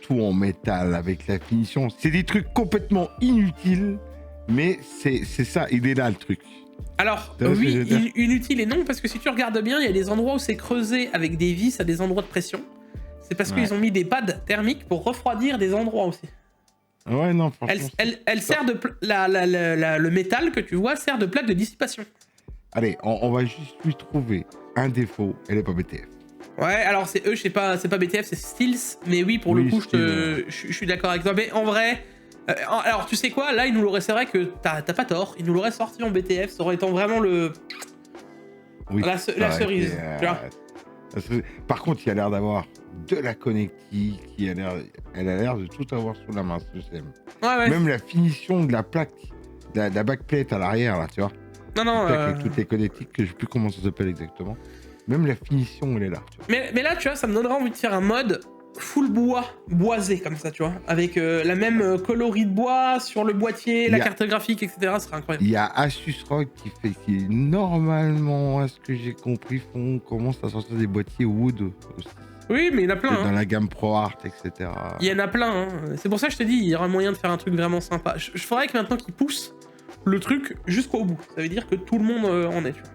tout en métal, avec la finition. C'est des trucs complètement inutiles, mais c'est ça, il est là le truc. Alors, oui, inutile et non, parce que si tu regardes bien, il y a des endroits où c'est creusé avec des vis à des endroits de pression. c'est parce qu'ils ont mis des pads thermiques pour refroidir des endroits aussi. Ouais, non, franchement. Elle sert de... le métal que tu vois sert de plaque de dissipation. Allez, on va juste lui trouver un défaut, elle est pas BTF. Ouais, alors c'est eux, je sais pas, c'est pas BTF, c'est Steels, mais oui, pour le coup, je suis d'accord avec toi. Mais en vrai, alors tu sais quoi, là, il nous l'aurait, c'est vrai que t'as pas tort, il nous l'aurait sorti en BTF, ça aurait été vraiment le... Oui, la cerise, tu vois. Par contre, il a l'air d'avoir de la connectique, elle a l'air de tout avoir sous la main, ce système. Ouais. Même la finition de la plaque, la backplate à l'arrière, là, tu vois. Non. Avec toutes les connectiques, que je sais plus comment ça s'appelle exactement. Même la finition, elle est là. Tu vois. Mais là, tu vois, ça me donnerait envie de faire un mode full bois, boisé, comme ça, tu vois. Avec la même coloris de bois sur le boîtier, la carte graphique, etc. Ce serait incroyable. Il y a Asus ROG qui normalement, à ce que j'ai compris, commence à sortir des boîtiers wood aussi. Oui, mais il y en a plein. Dans la gamme ProArt, etc. Il y en a plein. Hein. C'est pour ça que je te dis, il y aura moyen de faire un truc vraiment sympa. Je ferais que maintenant qu'ils poussent le truc jusqu'au bout. Ça veut dire que tout le monde en est, tu vois.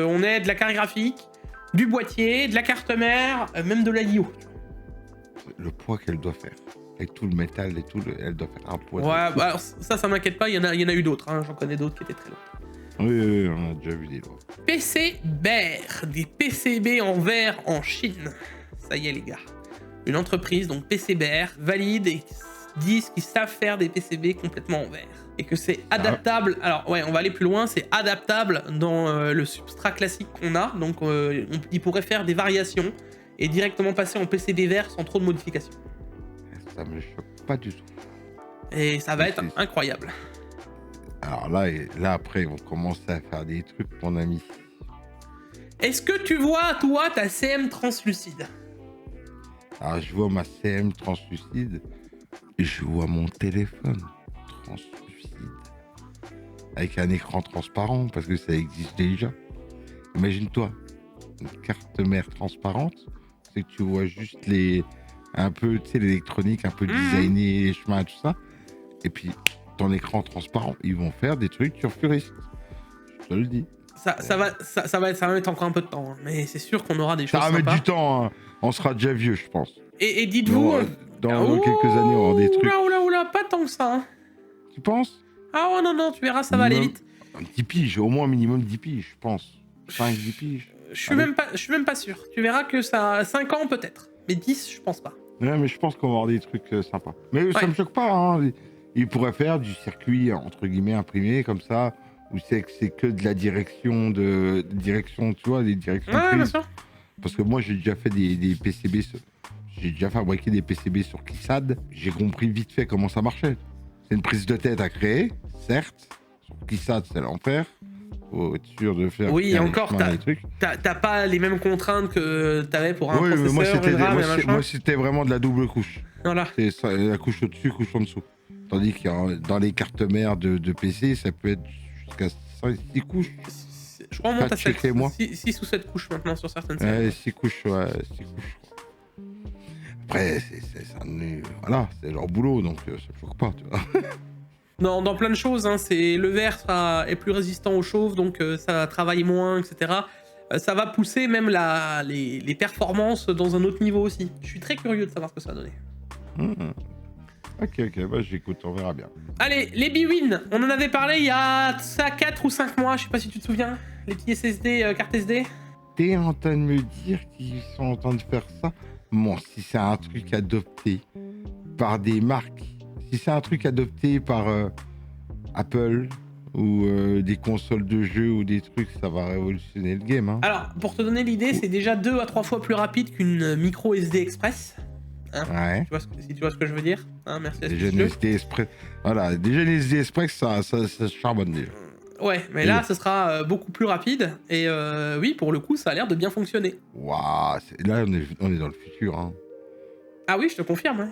Qu'on ait de la carte graphique, du boîtier, de la carte mère, même de la IO. Le poids qu'elle doit faire. Avec tout le métal et tout, elle doit faire un poids. Ouais, bah alors ça m'inquiète pas, il y en a eu d'autres. Hein. J'en connais d'autres qui étaient très lourds. Oui, on a déjà vu des lois. PCBR, des PCB en verre en Chine. Ça y est, les gars. Une entreprise, donc PCBR, valide et disent qu'ils savent faire des PCB complètement en verre. Et que c'est adaptable. Alors, ouais, on va aller plus loin. C'est adaptable dans le substrat classique qu'on a. Donc, ils pourraient faire des variations et directement passer en PCB verre sans trop de modifications. Ça me choque pas du tout. Et ça va être incroyable. Alors là, après, on commence à faire des trucs, mon ami. Est-ce que tu vois, toi, ta CM translucide? Alors, je vois ma CM translucide et je vois mon téléphone translucide. Avec un écran transparent, parce que ça existe déjà. Imagine-toi, une carte mère transparente, c'est que tu vois juste un peu, tu sais, l'électronique, un peu designé, les chemins, tout ça. Et puis, ton écran transparent, ils vont faire des trucs surfuristes. Je te le dis. Ça va mettre encore un peu de temps, hein, mais c'est sûr qu'on aura des choses sympas. Ça va mettre du temps, hein. On sera déjà vieux, je pense. Et dites-vous... Dans quelques années, on va avoir des trucs. Oula, pas tant que ça. Hein. Tu penses? Ah ouais, non, tu verras, ça va aller vite. 10 piges, au moins minimum 10 piges, je pense. 5, 10 piges. Je suis même pas sûr. Tu verras que ça a 5 ans peut-être. Mais 10, je pense pas. Ouais, mais je pense qu'on va avoir des trucs sympas. Mais ça me choque pas, hein. Ils pourraient faire du circuit, entre guillemets, imprimé, comme ça, où c'est que de la direction, tu vois, des directions prises. Bien sûr. Parce que moi, j'ai déjà fait des PCB, j'ai déjà fabriqué des PCB sur KiSad. J'ai compris vite fait comment ça marchait. C'est une prise de tête à créer, certes. Sur KiSad, c'est l'enfer. Faut être sûr de faire. Oui, et encore, t'as pas les mêmes contraintes que t'avais pour un processeur. Oui, moi, c'était vraiment de la double couche. Voilà. C'est la couche au-dessus, couche en dessous. Tandis que dans les cartes mères de PC, ça peut être jusqu'à 6 couches. Je crois qu'on monte à 6 ou 7 couches maintenant sur certaines séries. 6 couches, ouais. 6 couches. Après, voilà, c'est leur boulot, donc ça me choque pas, tu vois. Dans plein de choses, hein, le verre est plus résistant aux chauves, donc ça travaille moins, etc. Ça va pousser même les performances dans un autre niveau aussi. Je suis très curieux de savoir ce que ça va donner. Ok, bah j'écoute, on verra bien. Allez, les Bwin, on en avait parlé il y a 4 ou 5 mois, je sais pas si tu te souviens. Les petits SSD, cartes SD. T'es en train de me dire qu'ils sont en train de faire ça? Bon, si c'est un truc adopté par des marques, si c'est un truc adopté par Apple ou des consoles de jeux ou des trucs, ça va révolutionner le game. Hein. Alors, pour te donner l'idée, c'est déjà 2 à 3 fois plus rapide qu'une micro SD Express. Hein, ouais. Si tu vois ce que je veux dire. Hein, merci à déjà une SD Express. Voilà, déjà les SD Express, ça charbonne déjà. Ouais, mais là, ce sera beaucoup plus rapide. Et oui, pour le coup, ça a l'air de bien fonctionner. Waouh, là, on est dans le futur. Hein. Ah oui, je te confirme. Ouais.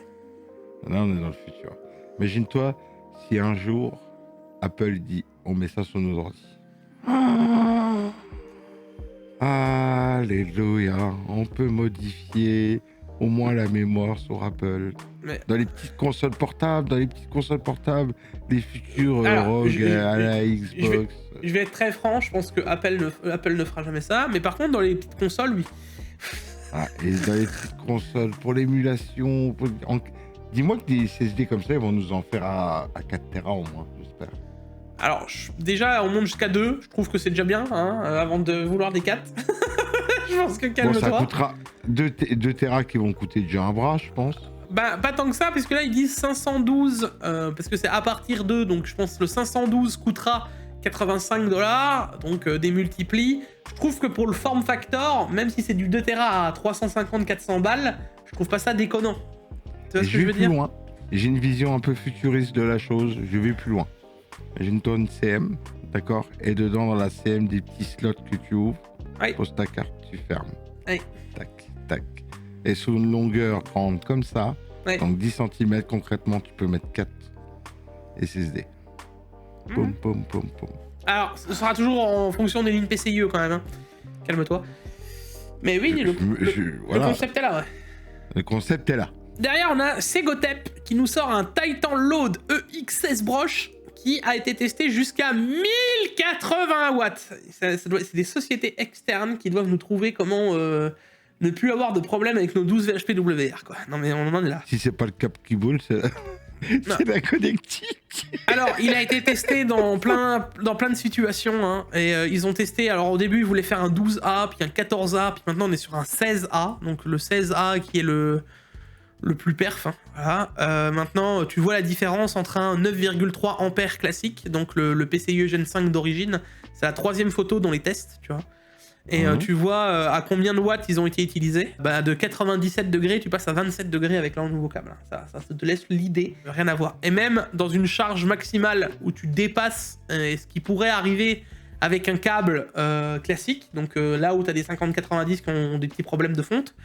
Là, on est dans le futur. Imagine-toi si un jour, Apple dit on met ça sur nos ordi. Alléluia, on peut modifier au moins la mémoire sur Apple. Mais... Dans les petites consoles portables, les futurs ROG à la Xbox. Je vais être très franc, je pense que Apple ne fera jamais ça, mais par contre dans les petites consoles, oui. Ah, et dans les petites consoles, pour l'émulation... Dis-moi que des SSD comme ça, ils vont nous en faire à 4 Tera au moins, j'espère. Alors, déjà, on monte jusqu'à 2. Je trouve que c'est déjà bien, hein, avant de vouloir des 4. Je pense que calme-toi. Bon, ça coûtera 2 Tera qui vont coûter déjà un bras, je pense. Bah, pas tant que ça, parce que là, ils disent 512, parce que c'est à partir de, donc je pense que le 512 coûtera 85 $, donc des multiplis. Je trouve que pour le form factor, même si c'est du 2 Tera à 350-400 balles, je trouve pas ça déconnant. Tu vois ce que je veux dire ? Loin. J'ai une vision un peu futuriste de la chose, je vais plus loin. J'ai une tonne CM, d'accord ? Et dedans, dans la CM, des petits slots que tu ouvres, oui. Pose ta carte, tu fermes. Oui. Tac, tac. Et sur une longueur grande comme ça, oui. Donc 10 cm concrètement, tu peux mettre 4 SSD. Poum, poum, poum, poum. Alors, ce sera toujours en fonction des lignes PCIe quand même. Hein. Calme-toi. Mais oui, le concept est là, ouais. Le concept est là. Derrière, on a Segotep qui nous sort un Titan Load EX16 broche qui a été testé jusqu'à 1080 watts. C'est des sociétés externes qui doivent nous trouver comment ne plus avoir de problème avec nos 12 VHP WR, quoi. Non mais on en est là. Si c'est pas le cap qui boule, c'est la connectique. Alors, il a été testé dans plein de situations, hein, et ils ont testé, alors au début ils voulaient faire un 12A, puis un 14A, puis maintenant on est sur un 16A, donc le 16A qui est le plus perf, hein, voilà. Maintenant, tu vois la différence entre un 9,3 ampères classique, donc le PCIe Gen 5 d'origine, c'est la 3e photo dans les tests, tu vois. Et tu vois à combien de watts ils ont été utilisés. Bah, de 97 degrés, tu passes à 27 degrés avec le nouveau câble. Ça te laisse l'idée, rien à voir. Et même dans une charge maximale où tu dépasses ce qui pourrait arriver avec un câble classique, donc là où tu as des 50-90 qui ont des petits problèmes de fonte,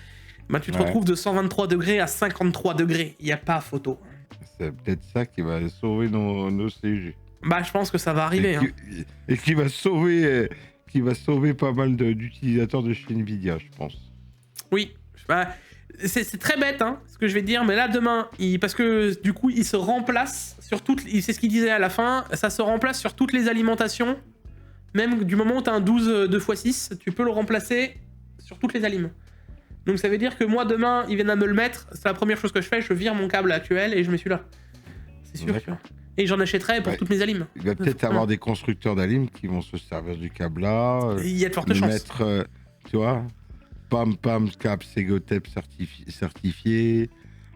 bah, tu te retrouves de 123 degrés à 53 degrés. Il n'y a pas photo. C'est peut-être ça qui va sauver nos CG. Bah, je pense que ça va arriver. Et qui va sauver pas mal d'utilisateurs de chez Nvidia, je pense. Oui. Bah, c'est très bête, hein, ce que je vais te dire, mais là, demain, parce que du coup, il se remplace sur toutes... C'est ce qu'il disait à la fin, ça se remplace sur toutes les alimentations. Même du moment où tu as un 12 2x6, tu peux le remplacer sur toutes les alimes. Donc ça veut dire que moi, demain, ils viennent à me le mettre. C'est la première chose que je fais, je vire mon câble actuel et je mets celui-là. C'est sûr, tu vois. Et j'en achèterai pour toutes mes alimes. Il va peut-être avoir des constructeurs d'alimes qui vont se servir du câble là. Il y a de fortes chances. Mettre, tu vois, pam, câble Segotep certifié.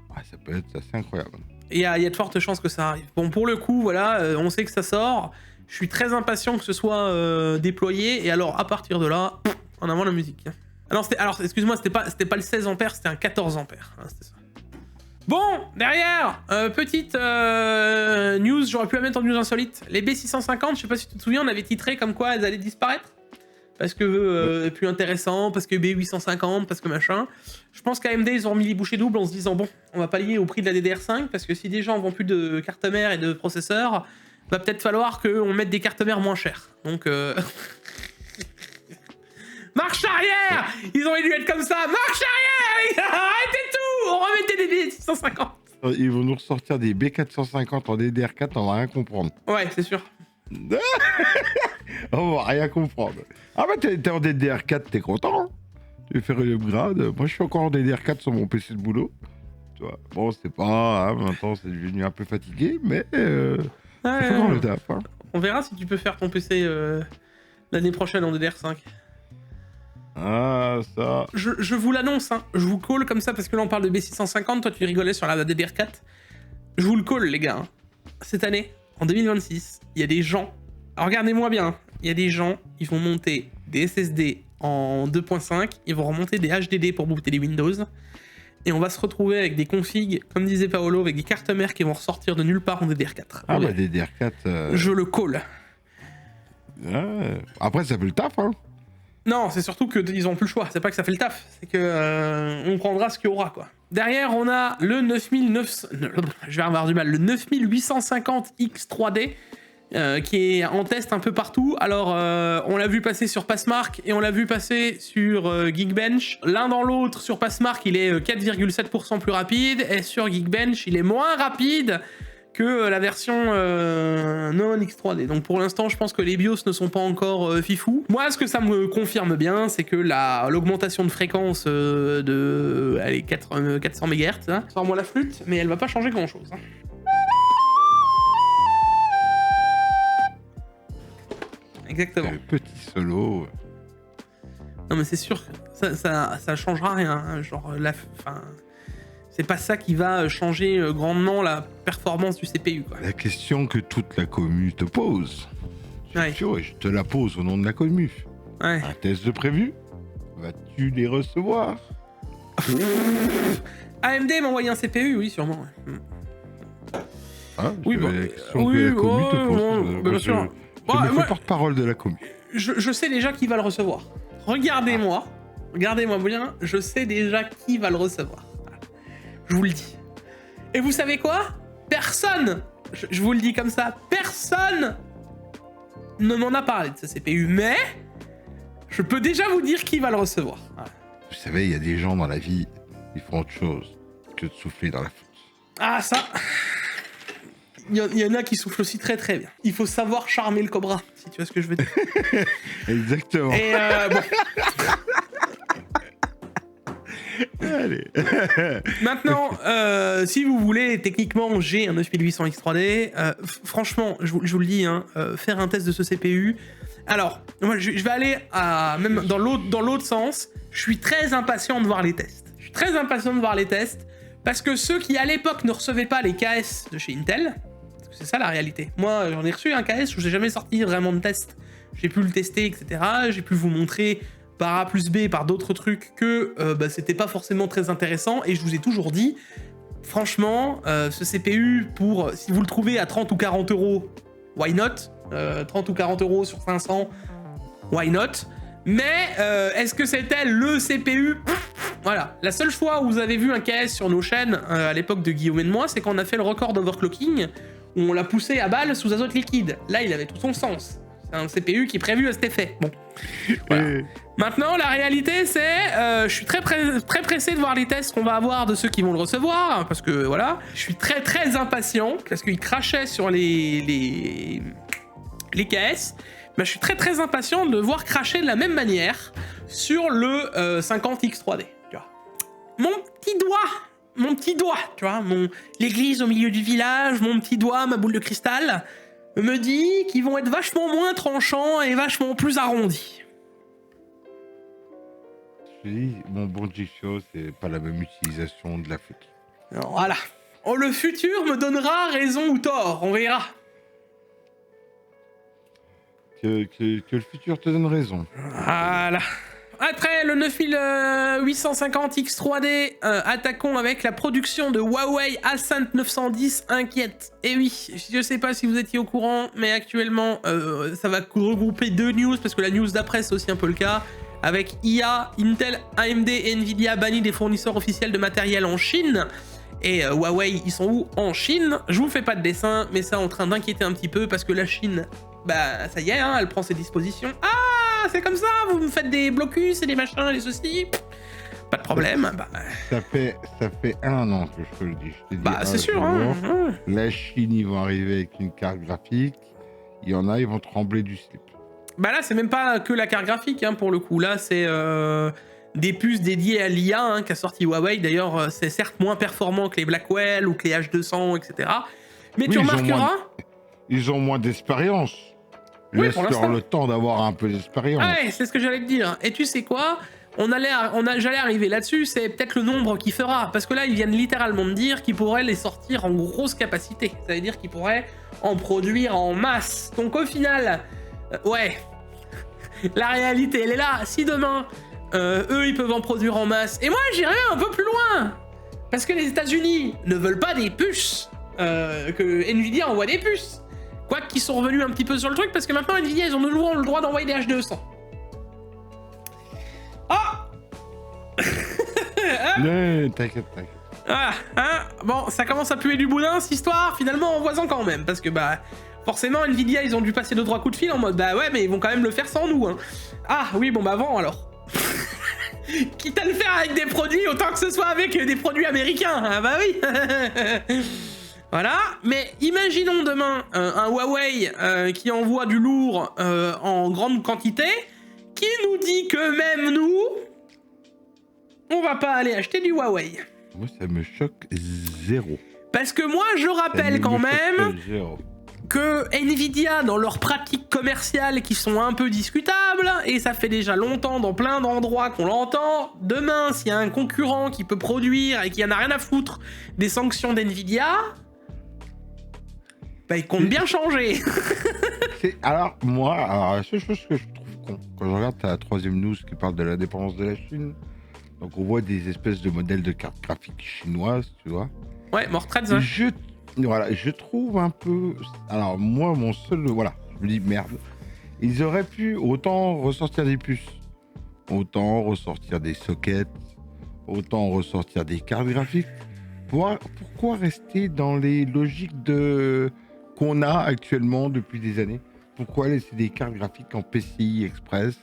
Ouais, ça peut être assez incroyable. Et il y a de fortes chances que ça arrive. Bon, pour le coup, voilà, on sait que ça sort. Je suis très impatient que ce soit déployé. Et alors, à partir de là, en avant la musique. Alors, excuse-moi, c'était pas le 16 ampères, c'était un 14 ampères. Hein, c'était ça. Bon, derrière, petite news, j'aurais pu la mettre en news insolite. Les B650, je sais pas si tu te souviens, on avait titré comme quoi elles allaient disparaître. Parce que plus intéressant, parce que B850, parce que machin. Je pense qu'AMD, ils ont remis les bouchées doubles en se disant, bon, on va pas lier au prix de la DDR5, parce que si des gens vendent plus de cartes mères et de processeurs, va peut-être falloir qu'on mette des cartes mères moins chères. Donc... Marche arrière! Ils ont dû être comme ça! Marche arrière! Arrêtez tout! On remettait des B650! Ils vont nous ressortir des B450 en DDR4, on va rien comprendre. Ouais, c'est sûr. On va rien comprendre. Ah bah t'es en DDR4, t'es content, hein? Tu veux faire une upgrade? Moi je suis encore en DDR4 sur mon PC de boulot. Tu vois, bon c'est pas... Hein, maintenant c'est devenu un peu fatigué, mais... c'est encore le taf. Hein. On verra si tu peux faire ton PC l'année prochaine en DDR5. Ah, ça... Je vous l'annonce, hein. Je vous call comme ça parce que là on parle de B650, toi tu rigolais sur la DDR4. Je vous le call, les gars. Cette année, en 2026, il y a des gens... Alors regardez-moi bien, il y a des gens, ils vont monter des SSD en 2.5, ils vont remonter des HDD pour booter les Windows, et on va se retrouver avec des configs, comme disait Paolo, avec des cartes mères qui vont ressortir de nulle part en DDR4. Ah bah DDR4... Je le call. Après ça fait le taf, hein. Non, c'est surtout qu'ils ont plus le choix. C'est pas que ça fait le taf, c'est que on prendra ce qu'il y aura, quoi. Derrière, on a le 9900... Je vais avoir du mal. Le 9850X3D qui est en test un peu partout. Alors, on l'a vu passer sur Passmark et on l'a vu passer sur Geekbench. L'un dans l'autre, sur Passmark, il est 4,7% plus rapide et sur Geekbench, il est moins rapide que la version non X3D. Donc pour l'instant, je pense que les BIOS ne sont pas encore fifou. Moi, ce que ça me confirme bien, c'est que l'augmentation de fréquence de 400 MHz, hein, sors-moi la flûte, mais elle va pas changer grand-chose. Hein. Exactement. Petit solo. Non mais c'est sûr que ça changera rien. Hein. Genre c'est pas ça qui va changer grandement la performance du CPU. Quoi. La question que toute la commu te pose. Ouais. Je te la pose au nom de la commu. Ouais. Un test de prévu? Vas-tu les recevoir? AMD m'a envoyé un CPU, oui, sûrement. Ouais. Ah, oui, la question que la commu te pose. Bien sûr. Je me fais porte-parole de la commu. Je sais déjà qui va le recevoir. Regardez-moi bien, je sais déjà qui va le recevoir. Je vous le dis. Et vous savez quoi? Personne, je vous le dis comme ça, personne ne m'en a parlé de ce CPU, mais je peux déjà vous dire qui va le recevoir. Voilà. Vous savez, il y a des gens dans la vie, ils font autre chose que de souffler dans la fosse. Ah, ça... Il y en a qui soufflent aussi très très bien. Il faut savoir charmer le cobra, si tu vois ce que je veux dire. Exactement. Et bon. Allez. Maintenant, si vous voulez, techniquement, j'ai un 9800 X3D. Franchement, je vous le dis, hein, faire un test de ce CPU. Alors, moi, je vais aller même dans l'autre sens. Je suis très impatient de voir les tests. Je suis très impatient de voir les tests parce que ceux qui à l'époque ne recevaient pas les KS de chez Intel. C'est ça la réalité. Moi, j'en ai reçu un KS où j'ai jamais sorti vraiment de test. J'ai pu le tester, etc. J'ai pu vous montrer par A plus B, par d'autres trucs, que c'était pas forcément très intéressant. Et je vous ai toujours dit, franchement, ce CPU, si vous le trouvez à 30 ou 40 euros, why not 30 ou 40 euros sur 500, why not? Mais est-ce que c'était le CPU? Voilà. La seule fois où vous avez vu un KS sur nos chaînes, à l'époque de Guillaume et de moi, c'est quand on a fait le record d'overclocking, où on l'a poussé à balle sous azote liquide. Là, il avait tout son sens. C'est un CPU qui est prévu à cet effet. Bon. Voilà. Maintenant, la réalité, c'est... je suis très pressé de voir les tests qu'on va avoir de ceux qui vont le recevoir, parce que, voilà. Je suis très, très impatient, parce qu'il crachait sur les KS. Mais je suis très, très impatient de voir cracher de la même manière sur le 50X3D. Tu vois. Mon petit doigt, tu vois, l'église au milieu du village, mon petit doigt, ma boule de cristal, me dit qu'ils vont être vachement moins tranchants et vachement plus arrondis. Je dis, mon bon Jigsaw, c'est pas la même utilisation de la flûte. Alors, voilà. Oh, le futur me donnera raison ou tort, on verra. Que le futur te donne raison. Voilà. Après le 9850 X3D, attaquons avec la production de Huawei Ascent 910 inquiète. Et oui, je sais pas si vous étiez au courant, mais actuellement, ça va regrouper deux news, parce que la news d'après, c'est aussi un peu le cas. Avec IA, Intel, AMD et Nvidia bannis des fournisseurs officiels de matériel en Chine. Et Huawei, ils sont où? En Chine. Je vous fais pas de dessin, mais ça est en train d'inquiéter un petit peu, parce que la Chine, bah ça y est, hein, elle prend ses dispositions. Ah, c'est comme ça, vous me faites des blocus et des machins, des ceci. Pas de problème. Bah, ça fait 1 an que je te le dis. Je te dis, c'est sûr. Hein. La Chine, ils vont arriver avec une carte graphique. Il y en a, ils vont trembler du slip. Bah là, c'est même pas que la carte graphique, hein, pour le coup. Là, c'est des puces dédiées à l'IA, hein, qu'a sorti Huawei. D'ailleurs, c'est certes moins performant que les Blackwell ou que les H200, etc. Mais oui, tu remarqueras... Ils ont moins d'expérience. Oui, laisse-leur le temps d'avoir un peu d'expérience. Ouais, c'est ce que j'allais te dire. Et tu sais quoi? J'allais arriver là-dessus, c'est peut-être le nombre qui fera. Parce que là, ils viennent littéralement de dire qu'ils pourraient les sortir en grosse capacité. Ça veut dire qu'ils pourraient en produire en masse. Donc au final, ouais, la réalité, elle est là. Si demain, eux, ils peuvent en produire en masse, et moi, j'irai un peu plus loin. Parce que les États-Unis ne veulent pas des puces, que Nvidia envoie des puces. Quoique qu'ils sont revenus un petit peu sur le truc, parce que maintenant, Nvidia, ils ont de nouveau le droit d'envoyer des H200. Ah T'inquiète. Ah, hein, bon, ça commence à puer du boudin, cette histoire. Finalement, en voisin quand même, parce que, bah, forcément, Nvidia, ils ont dû passer 2-3 coups de fil en mode, bah ouais, mais ils vont quand même le faire sans nous, hein. Ah, oui, bon, bah, avant, alors. Quitte à le faire avec des produits, autant que ce soit avec des produits américains. Ah, bah oui. Voilà, mais imaginons demain un Huawei qui envoie du lourd en grande quantité, qui nous dit que même nous, on va pas aller acheter du Huawei. Moi, ça me choque zéro. Parce que moi, je rappelle quand même que Nvidia, dans leurs pratiques commerciales qui sont un peu discutables, et ça fait déjà longtemps dans plein d'endroits qu'on l'entend, demain, s'il y a un concurrent qui peut produire et qui en a rien à foutre des sanctions d'Nvidia, bah, il compte bien changer. Alors, la seule chose que je trouve con, quand je regarde la troisième news qui parle de l'indépendance de la Chine, donc on voit des espèces de modèles de cartes graphiques chinoises, tu vois. Ouais, Mortrades, hein. Je trouve un peu... Alors, moi, mon seul... Voilà, je me dis, merde. Ils auraient pu autant ressortir des puces, autant ressortir des sockets, autant ressortir des cartes graphiques. Pourquoi rester dans les logiques qu'on a actuellement depuis des années? Pourquoi laisser des cartes graphiques en PCI Express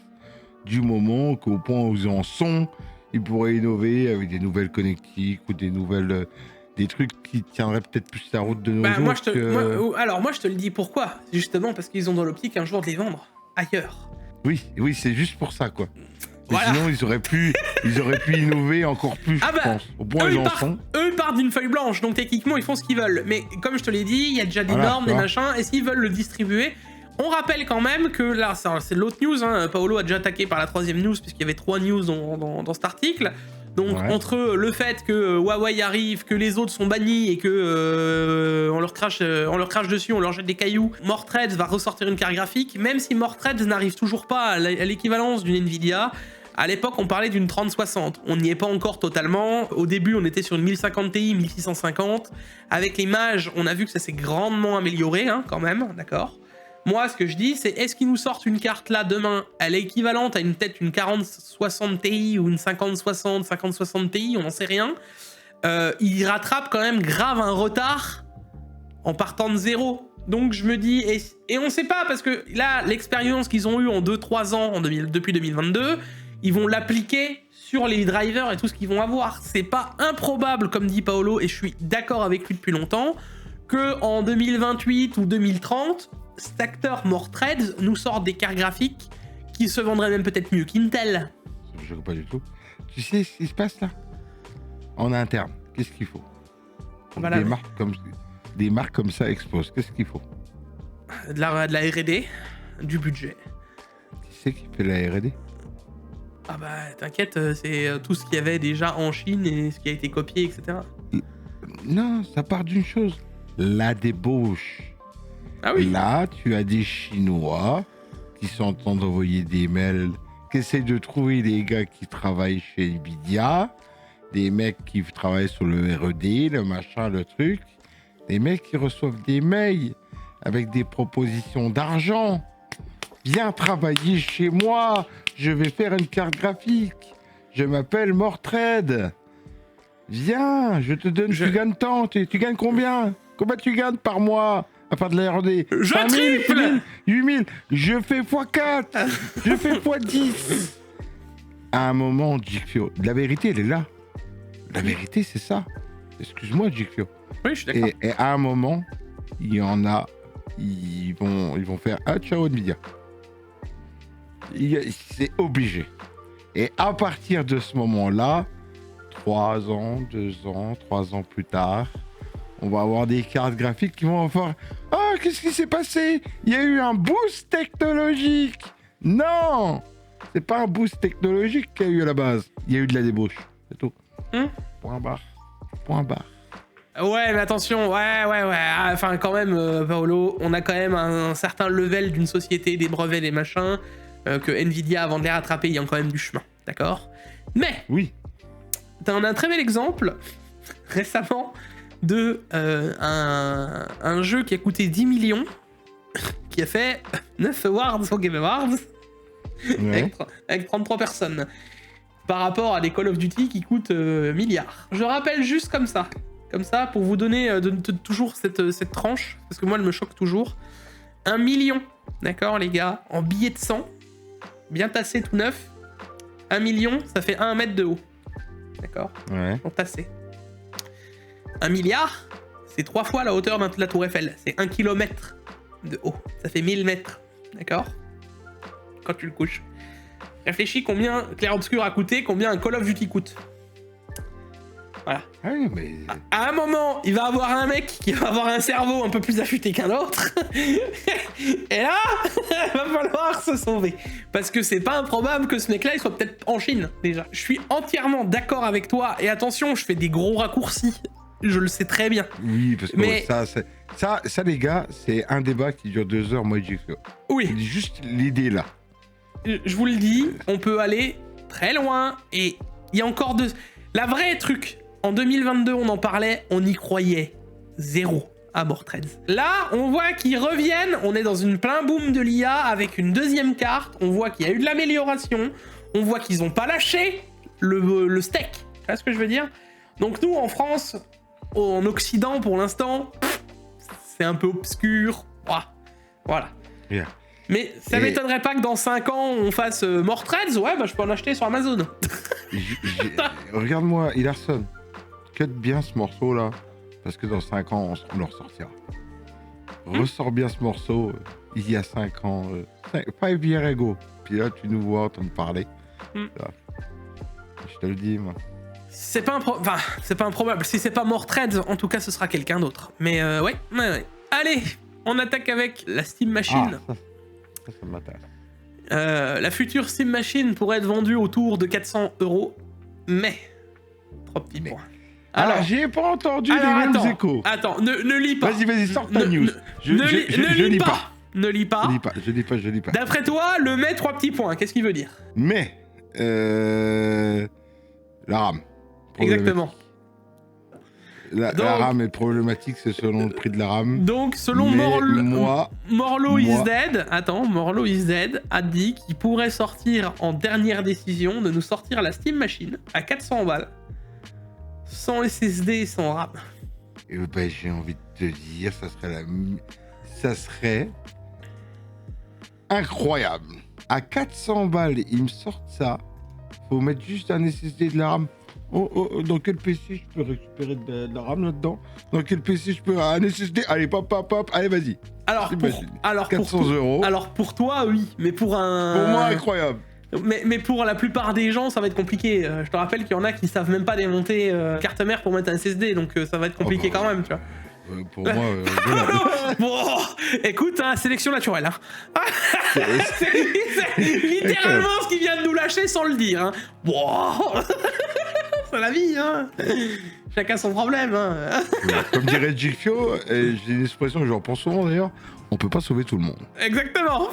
du moment qu'au point où ils en sont, ils pourraient innover avec des nouvelles connectiques ou des trucs qui tiendraient peut-être plus la route de nos jours. Moi, je te le dis pourquoi. C'est justement parce qu'ils ont dans l'optique un jour de les vendre ailleurs. Oui, c'est juste pour ça, quoi. Voilà. Sinon, ils auraient pu innover encore plus, je pense. Au point où ils en sont. Eux partent d'une feuille blanche, donc techniquement, ils font ce qu'ils veulent. Mais comme je te l'ai dit, il y a déjà des normes, des machins, et s'ils veulent le distribuer... On rappelle quand même que, là, c'est l'autre news, hein, Paolo a déjà attaqué par la troisième news, puisqu'il y avait 3 news dans cet article. Donc, entre le fait que Huawei arrive, que les autres sont bannis et que on leur crache dessus, on leur jette des cailloux, Mortrades va ressortir une carte graphique, même si Mortrades n'arrive toujours pas à l'équivalence d'une Nvidia. À l'époque, on parlait d'une 3060. On n'y est pas encore totalement. Au début, on était sur une 1050 Ti, 1650. Avec l'image, on a vu que ça s'est grandement amélioré, hein, quand même, d'accord. Moi, ce que je dis, c'est est-ce qu'ils nous sortent une carte là demain, elle est équivalente à peut-être une 4060 Ti ou une 5060, 5060 Ti, on n'en sait rien. Ils rattrapent quand même grave un retard en partant de zéro. Donc je me dis, et on sait pas, parce que là, l'expérience qu'ils ont eue en 2-3 ans depuis 2022, ils vont l'appliquer sur les drivers et tout ce qu'ils vont avoir. C'est pas improbable, comme dit Paolo, et je suis d'accord avec lui depuis longtemps, que en 2028 ou 2030, cet acteur Mortrades nous sort des cartes graphiques qui se vendraient même peut-être mieux qu'Intel. Je ne sais pas du tout. Tu sais ce qui se passe là? En interne, qu'est-ce qu'il faut? Voilà, des marques comme ça explosent. Qu'est-ce qu'il faut? De la R&D, du budget. Qui c'est qui fait la R&D? Ah bah t'inquiète, c'est tout ce qu'il y avait déjà en Chine et ce qui a été copié, etc. Non, ça part d'une chose. La débauche. Ah oui. Là, tu as des Chinois qui sont en train d'envoyer des mails, qui essaient de trouver des gars qui travaillent chez Nvidia, des mecs qui travaillent sur le R&D, le machin, le truc, des mecs qui reçoivent des mails avec des propositions d'argent. Viens travailler chez moi, je vais faire une carte graphique. Je m'appelle Mortrades. Viens, je te donne, tu gagnes tant, tu gagnes combien? Combien tu gagnes par mois à faire de la R&D? Je triple 8000, je fais x4, je fais x10. À un moment, Jikfio, la vérité, elle est là. La vérité, c'est ça. Excuse-moi, Jikfio. Oui, je suis d'accord. Et à un moment, il y en a, ils vont faire « Ah, ciao, Nvidia ». C'est obligé. Et à partir de ce moment-là, 3 ans, 2 ans, 3 ans plus tard, on va avoir des cartes graphiques qui vont faire « Ah, qu'est-ce qui s'est passé? Il y a eu un boost technologique !» Non! C'est pas un boost technologique qu'il y a eu à la base. Il y a eu de la débauche. C'est tout. Point barre. Point barre. Ouais, mais attention, ouais. Enfin, quand même, Paolo, on a quand même un certain level d'une société, des brevets, des machins, que Nvidia, avant de les rattraper, il y a quand même du chemin, d'accord? Mais, oui, t'as un très bel exemple, récemment, de un jeu qui a coûté 10 millions, qui a fait 9 awards au Game Awards, ouais. avec 33 personnes, par rapport à des Call of Duty qui coûtent milliards. Je rappelle juste comme ça, pour vous donner toujours cette tranche, parce que moi, elle me choque toujours. 1 million, d'accord, les gars, en billets de sang, bien tassé, tout neuf. 1 million, ça fait 1 mètre de haut. D'accord? Ouais. Donc tassé. 1 milliard, c'est 3 fois la hauteur de la tour Eiffel. C'est 1 km de haut. Ça fait 1000 mètres. D'accord? Quand tu le couches. Réfléchis combien Clair Obscur a coûté, combien un Call of Duty coûte. Voilà. Ah oui, mais... À un moment, il va avoir un mec qui va avoir un cerveau un peu plus affûté qu'un autre. Et là, il va falloir se sauver. Parce que c'est pas improbable que ce mec-là, il soit peut-être en Chine, déjà. Je suis entièrement d'accord avec toi. Et attention, je fais des gros raccourcis. Je le sais très bien. Oui, parce que Mais... ça, les gars, c'est un débat qui dure 2 heures, moi, j'ai fait. Oui. Juste l'idée, là. Je vous le dis, on peut aller très loin. Et il y a encore deux... La vraie truc... En 2022, on en parlait, on y croyait. Zéro à Mordred. Là, on voit qu'ils reviennent, on est dans une plein boom de l'IA avec une deuxième carte, on voit qu'il y a eu de l'amélioration, on voit qu'ils ont pas lâché le steak. Tu vois ce que je veux dire? Donc nous, en France, en Occident, pour l'instant, c'est un peu obscur. Voilà. Yeah. Mais ça m'étonnerait pas que dans 5 ans, on fasse Mordred. Ouais, bah je peux en acheter sur Amazon. Regarde-moi, Ilarson. Cut bien ce morceau là, parce que dans 5 ans on le ressortira. Ressors bien ce morceau, il y a 5 ans, 5 years ago. Puis là tu nous vois entendre parler. Là. Je te le dis moi. C'est pas improbable. Si c'est pas Mordred, en tout cas ce sera quelqu'un d'autre. Mais ouais. Allez, on attaque avec la Steam Machine. Ça m'intéresse. La future Steam Machine pourrait être vendue autour de 400 €, mais 3 petits points. Alors, j'ai pas entendu les mêmes échos. Attends, ne lis pas. Vas-y, sors ta news. Je lis pas. Ne lis pas. Je lis pas. D'après toi, le mais 3 petits points, qu'est-ce qu'il veut dire? Mais, la RAM. Exactement. La RAM est problématique, c'est selon le prix de la RAM. Donc, selon Morlo is Dead, Morlo is Dead a dit qu'il pourrait sortir en dernière décision de nous sortir la Steam Machine à 400 balles. Sans SSD et sans RAM. Et ben, j'ai envie de te dire, ça serait incroyable. À 400 balles, ils me sortent ça. Faut mettre juste un SSD de la RAM. Dans quel PC je peux récupérer de la RAM là-dedans? Dans quel PC je peux un SSD? Allez, pop, allez, vas-y. Alors, 400 €. Alors pour toi, oui, mais pour Pour moi, incroyable. Mais pour la plupart des gens, ça va être compliqué. Je te rappelle qu'il y en a qui savent même pas démonter carte mère pour mettre un SSD, donc ça va être compliqué quand même, tu vois. Pour moi, bon, écoute, sélection naturelle. Hein. C'est littéralement ce qu'il vient de nous lâcher sans le dire. Hein. Bon, c'est la vie, hein. Chacun son problème. Hein. Comme dirait Gilfio, et j'ai une expression que je reprends souvent d'ailleurs, on peut pas sauver tout le monde. Exactement.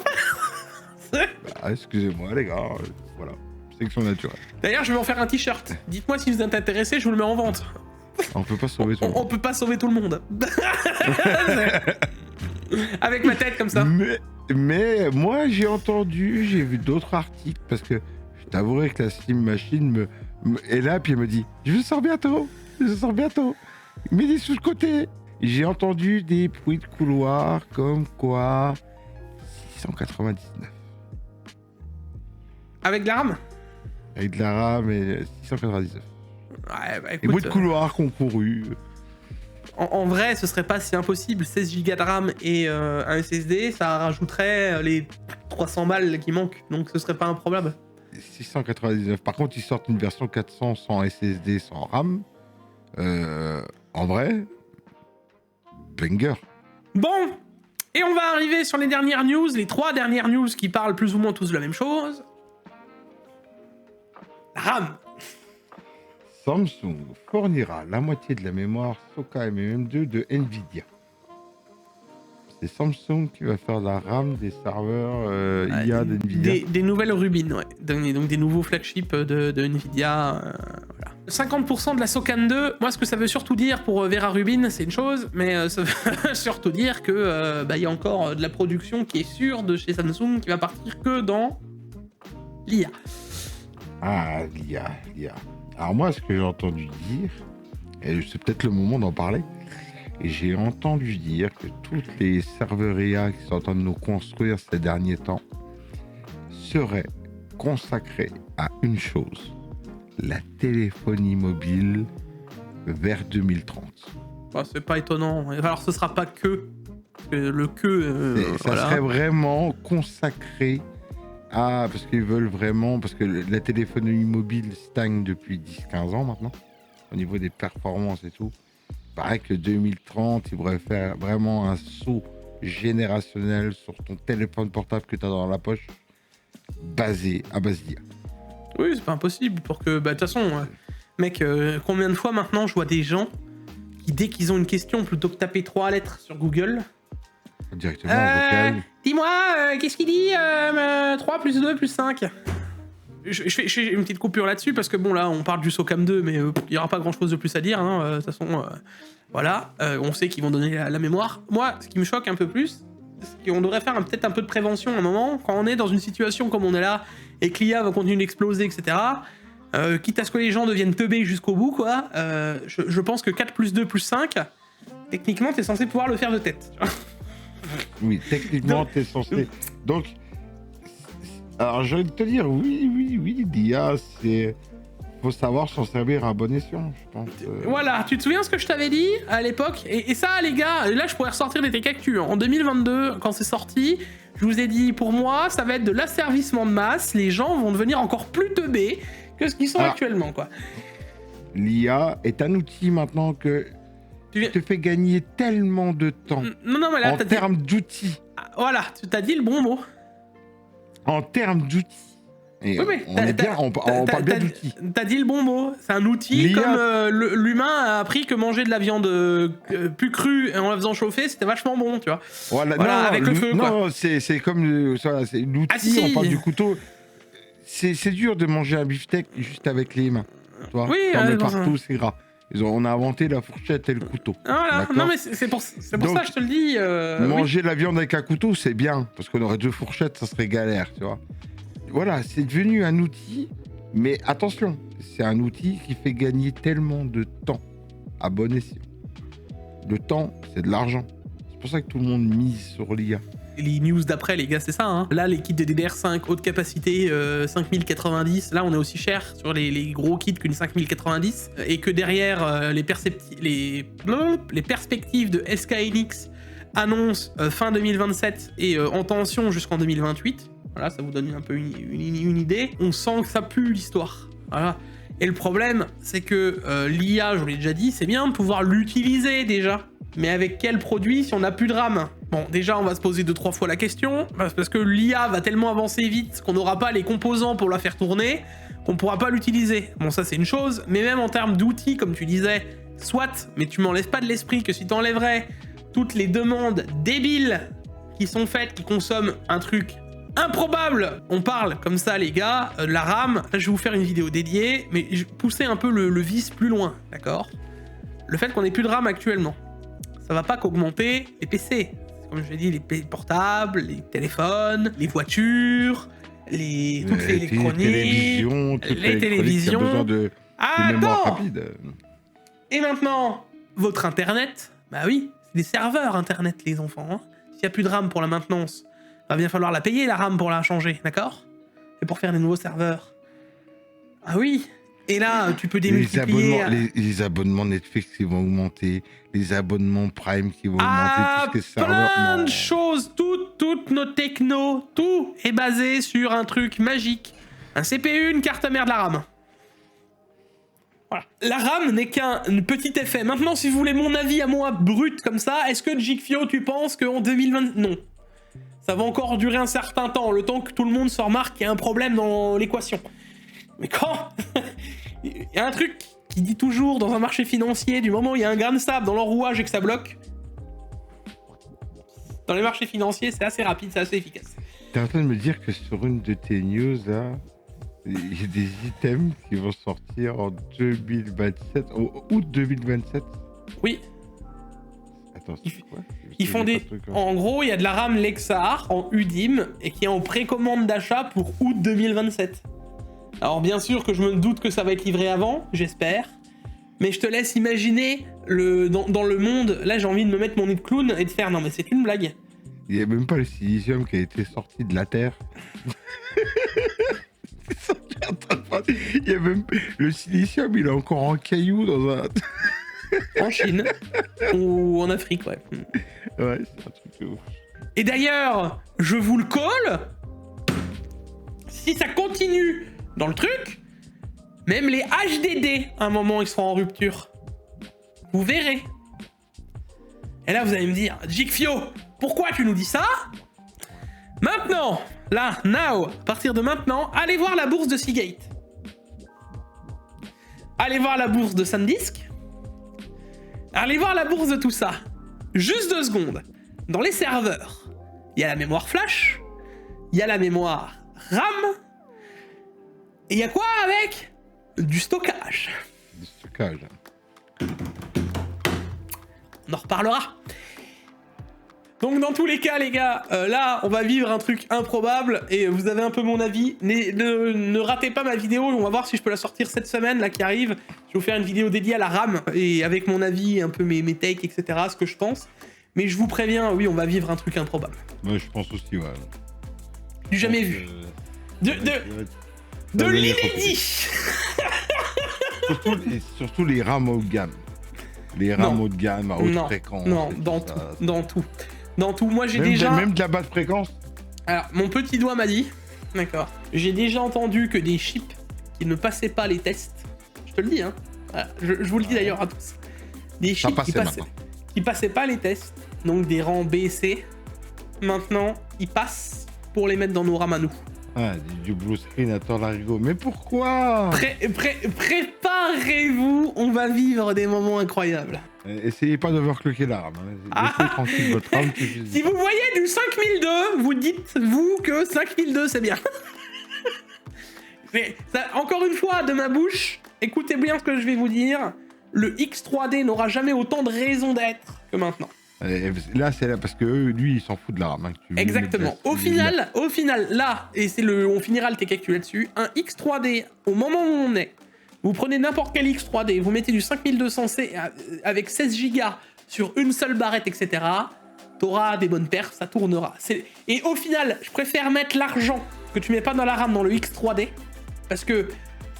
Excusez-moi les gars, voilà, sélection naturelle. D'ailleurs, je vais en faire un t-shirt. Dites-moi si vous êtes intéressé, je vous le mets en vente. On peut pas sauver tout le monde. On peut pas sauver tout le monde. Avec ma tête comme ça. Mais moi j'ai vu d'autres articles parce que je t'avouerai que la Steam Machine est là puis elle me dit je sors bientôt. Mais dis sous le côté. J'ai entendu des bruits de couloir comme quoi 699. Avec de la RAM? Avec de la RAM et 699. Ouais, bah écoute, les bruits de couloir concourus. En vrai, ce serait pas si impossible. 16 Go de RAM et un SSD, ça rajouterait les 300 balles qui manquent. Donc ce serait pas improbable. 699. Par contre, ils sortent une version 400 sans SSD, sans RAM. En vrai, banger. Bon, et on va arriver sur les dernières news, les 3 dernières news qui parlent plus ou moins tous de la même chose. La RAM. Samsung fournira la moitié de la mémoire Soka MM2 de Nvidia. C'est Samsung qui va faire la RAM des serveurs IA d'Nvidia. Des nouvelles Rubin, ouais. Donc des nouveaux flagships de Nvidia. Voilà. 50% de la SOCAN 2, moi ce que ça veut surtout dire pour Vera Rubin, c'est une chose, mais ça veut surtout dire que y a encore de la production qui est sûre de chez Samsung qui va partir que dans l'IA. Ah, l'IA. Alors moi, ce que j'ai entendu dire, et c'est peut-être le moment d'en parler, et j'ai entendu dire que tous les serveurs IA qui sont en train de nous construire ces derniers temps seraient consacrés à une chose, la téléphonie mobile vers 2030. Bah, c'est pas étonnant. Alors ce sera pas que. Parce que le que. Ça voilà. serait vraiment consacré à. Parce qu'ils veulent vraiment. Parce que la téléphonie mobile stagne depuis 10-15 ans maintenant. Au niveau des performances et tout. Il paraît que 2030, ils pourraient faire vraiment un saut générationnel sur ton téléphone portable que tu as dans la poche, basé à base d'IA. Oui, c'est pas impossible pour que. Bah, de toute façon, mec, combien de fois maintenant je vois des gens qui, dès qu'ils ont une question, plutôt que taper 3 lettres sur Google. Directement en vocal. Dis-moi, qu'est-ce qu'il dit 3 plus 2 plus 5. Je fais une petite coupure là-dessus parce que bon, là, on parle du SOCAM 2, mais il n'y aura pas grand-chose de plus à dire. De toute façon, voilà, on sait qu'ils vont donner la mémoire. Moi, ce qui me choque un peu plus, c'est qu'on devrait faire peut-être un peu de prévention à un moment, quand on est dans une situation comme on est là, et que l'IA va continuer d'exploser, etc., quitte à ce que les gens deviennent teubés jusqu'au bout, quoi, je pense que 4 plus 2 plus 5, techniquement, t'es censé pouvoir le faire de tête. Oui, techniquement, t'es censé... Donc, alors, je vais te dire, oui, l'IA, c'est... Faut savoir s'en servir à bon escient, je pense. Voilà, tu te souviens ce que je t'avais dit à l'époque et ça, les gars, là, je pourrais ressortir des trucs actus. En 2022, quand c'est sorti, je vous ai dit, pour moi, ça va être de l'asservissement de masse. Les gens vont devenir encore plus teubés que ce qu'ils sont actuellement, quoi. L'IA est un outil maintenant que te fait gagner tellement de temps. Non, mais là, en termes d'outils. Voilà, tu t'as dit le bon mot. En termes d'outils. Et oui, mais on parle bien d'outils. T'as dit le bon mot. C'est un outil comme l'humain a appris que manger de la viande plus crue en la faisant chauffer, c'était vachement bon, tu vois. Voilà, non, avec le feu, quoi. Non, c'est comme l'outil, on parle du couteau. C'est dur de manger un beefsteak juste avec les mains. Tu vois, oui, partout, c'est gras. On a inventé la fourchette et le couteau. Voilà, non mais c'est pour ça que je te le dis. Manger la viande avec un couteau, c'est bien, parce qu'on aurait 2 fourchettes, ça serait galère, tu vois. Voilà, c'est devenu un outil, mais attention, c'est un outil qui fait gagner tellement de temps à bon escient. Le temps, c'est de l'argent. C'est pour ça que tout le monde mise sur l'IA. Les news d'après, les gars, c'est ça. Hein. Là, les kits de DDR5 haute capacité 5090, là, on est aussi cher sur les gros kits qu'une 5090. Et que derrière, les perspectives de SK Hynix annoncent fin 2027 et en tension jusqu'en 2028. Voilà, ça vous donne un peu une idée. On sent que ça pue l'histoire. Voilà. Et le problème, c'est que l'IA, je vous l'ai déjà dit, c'est bien de pouvoir l'utiliser déjà. Mais avec quel produit si on n'a plus de RAM? Bon, déjà, on va se poser 2-3 fois la question, parce que l'IA va tellement avancer vite qu'on n'aura pas les composants pour la faire tourner, qu'on ne pourra pas l'utiliser. Bon, ça, c'est une chose, mais même en termes d'outils, comme tu disais, soit, mais tu m'enlèves pas de l'esprit que si tu enlèverais toutes les demandes débiles qui sont faites, qui consomment un truc improbable. On parle comme ça, les gars, la RAM, là, je vais vous faire une vidéo dédiée, mais je poussais un peu le vice plus loin, d'accord? Le fait qu'on ait plus de RAM actuellement, ça va pas qu'augmenter les PC. Comme je l'ai dit, les portables, les téléphones, les voitures, toutes les électroniques, les télévisions. Qui a besoin de mémoire rapide. Et maintenant, votre Internet, bah oui, c'est des serveurs Internet, les enfants. Hein. S'il n'y a plus de RAM pour la maintenance, va bien falloir la payer, la RAM, pour la changer, d'accord? Et pour faire des nouveaux serveurs. Ah oui. Et là, tu peux démultiplier... Les abonnements Netflix qui vont augmenter, les abonnements Prime qui vont augmenter, tout ce que plein de choses, toutes nos technos, tout est basé sur un truc magique. Un CPU, une carte mère de la RAM. Voilà. La RAM n'est qu'un petit effet. Maintenant, si vous voulez mon avis à moi, brut comme ça, est-ce que Jigfio, tu penses qu'en 2020... Non. Ça va encore durer un certain temps, le temps que tout le monde se remarque qu'il y a un problème dans l'équation. Mais quand il y a un truc qui dit toujours dans un marché financier, du moment où il y a un grain de sable dans l'enrouage et que ça bloque, dans les marchés financiers, c'est assez rapide, c'est assez efficace. T'es en train de me dire que sur une de tes news, là, il y a des items qui vont sortir en 2027, en août 2027? Oui. Attends, c'est quoi? Ils font des... En gros, il y a de la RAM Lexar en UDIM et qui est en précommande d'achat pour août 2027. Alors bien sûr que je me doute que ça va être livré avant, j'espère. Mais je te laisse imaginer dans le monde. Là, j'ai envie de me mettre mon nez de clown et de faire non mais c'est une blague. Il n'y a même pas le silicium qui a été sorti de la Terre. Il y a même... Le silicium, il est encore en caillou dans un... en Chine ou en Afrique, ouais. Ouais, c'est un truc de ouf. Et d'ailleurs, je vous le colle, si ça continue dans le truc, même les HDD, à un moment, ils seront en rupture. Vous verrez. Et là, vous allez me dire, Jikfio, pourquoi tu nous dis ça? Maintenant, là, now, à partir de maintenant, allez voir la bourse de Seagate. Allez voir la bourse de SanDisk. Allez voir la bourse de tout ça. Juste 2 secondes. Dans les serveurs, il y a la mémoire flash, il y a la mémoire RAM, et il y a quoi avec? Du stockage. Du stockage. On en reparlera. Donc dans tous les cas, les gars, là, on va vivre un truc improbable, et vous avez un peu mon avis. Ne ratez pas ma vidéo, on va voir si je peux la sortir cette semaine, là, qui arrive. Je vais vous faire une vidéo dédiée à la RAM, et avec mon avis, un peu mes takes, etc., ce que je pense. Mais je vous préviens, oui, on va vivre un truc improbable. Ouais, je pense aussi, ouais. Du jamais vu. De l'inédit. Surtout les RAM haut de gamme. Les RAM haut de gamme, à haute fréquence. Non, dans tout. Moi, j'ai déjà... Même de la basse fréquence. Alors, mon petit doigt m'a dit, d'accord, j'ai déjà entendu que des chips qui ne passaient pas les tests, je te le dis, hein, voilà, je vous le dis d'ailleurs à tous, des chips qui passaient pas les tests, donc des rangs B et C, maintenant, ils passent pour les mettre dans nos RAM à nous. Ah, du blue screen à tort l'arigot. Mais pourquoi? Préparez-vous, on va vivre des moments incroyables. Essayez pas d'overclocker la RAM. Hein. Laissez tranquille votre RAM. Si vous voyez du 5002, vous dites-vous que 5002 c'est bien. Ça, encore une fois, de ma bouche, écoutez bien ce que je vais vous dire. Le X3D n'aura jamais autant de raison d'être que maintenant. Là, c'est là parce que lui, il s'en fout de la RAM. Hein, exactement. Au final, là, et on finira le TK là-dessus, un X3D, au moment où on est, vous prenez n'importe quel X3D, vous mettez du 5200C avec 16 Go sur une seule barrette, etc. T'auras des bonnes perfs, ça tournera. Et au final, je préfère mettre l'argent que tu mets pas dans la RAM dans le X3D, parce que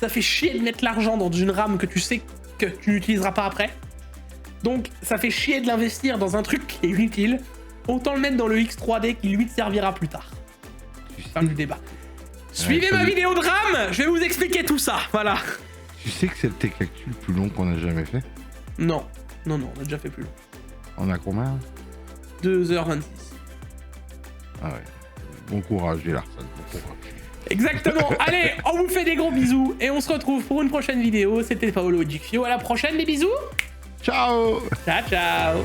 ça fait chier de mettre l'argent dans une RAM que tu sais que tu n'utiliseras pas après. Donc, ça fait chier de l'investir dans un truc qui est inutile. Autant le mettre dans le X3D qui lui te servira plus tard. Fin du débat. Suivez ma vidéo de RAM, je vais vous expliquer tout ça, voilà. Tu sais que c'est le TK le plus long qu'on a jamais fait? Non, on a déjà fait plus long. On a combien? 2h26. Ah ouais. Bon courage, Larson, bon courage. Exactement. Allez, on vous fait des gros bisous et on se retrouve pour une prochaine vidéo. C'était Paolo et Jikfio. À la prochaine, des bisous. Ciao. Ciao.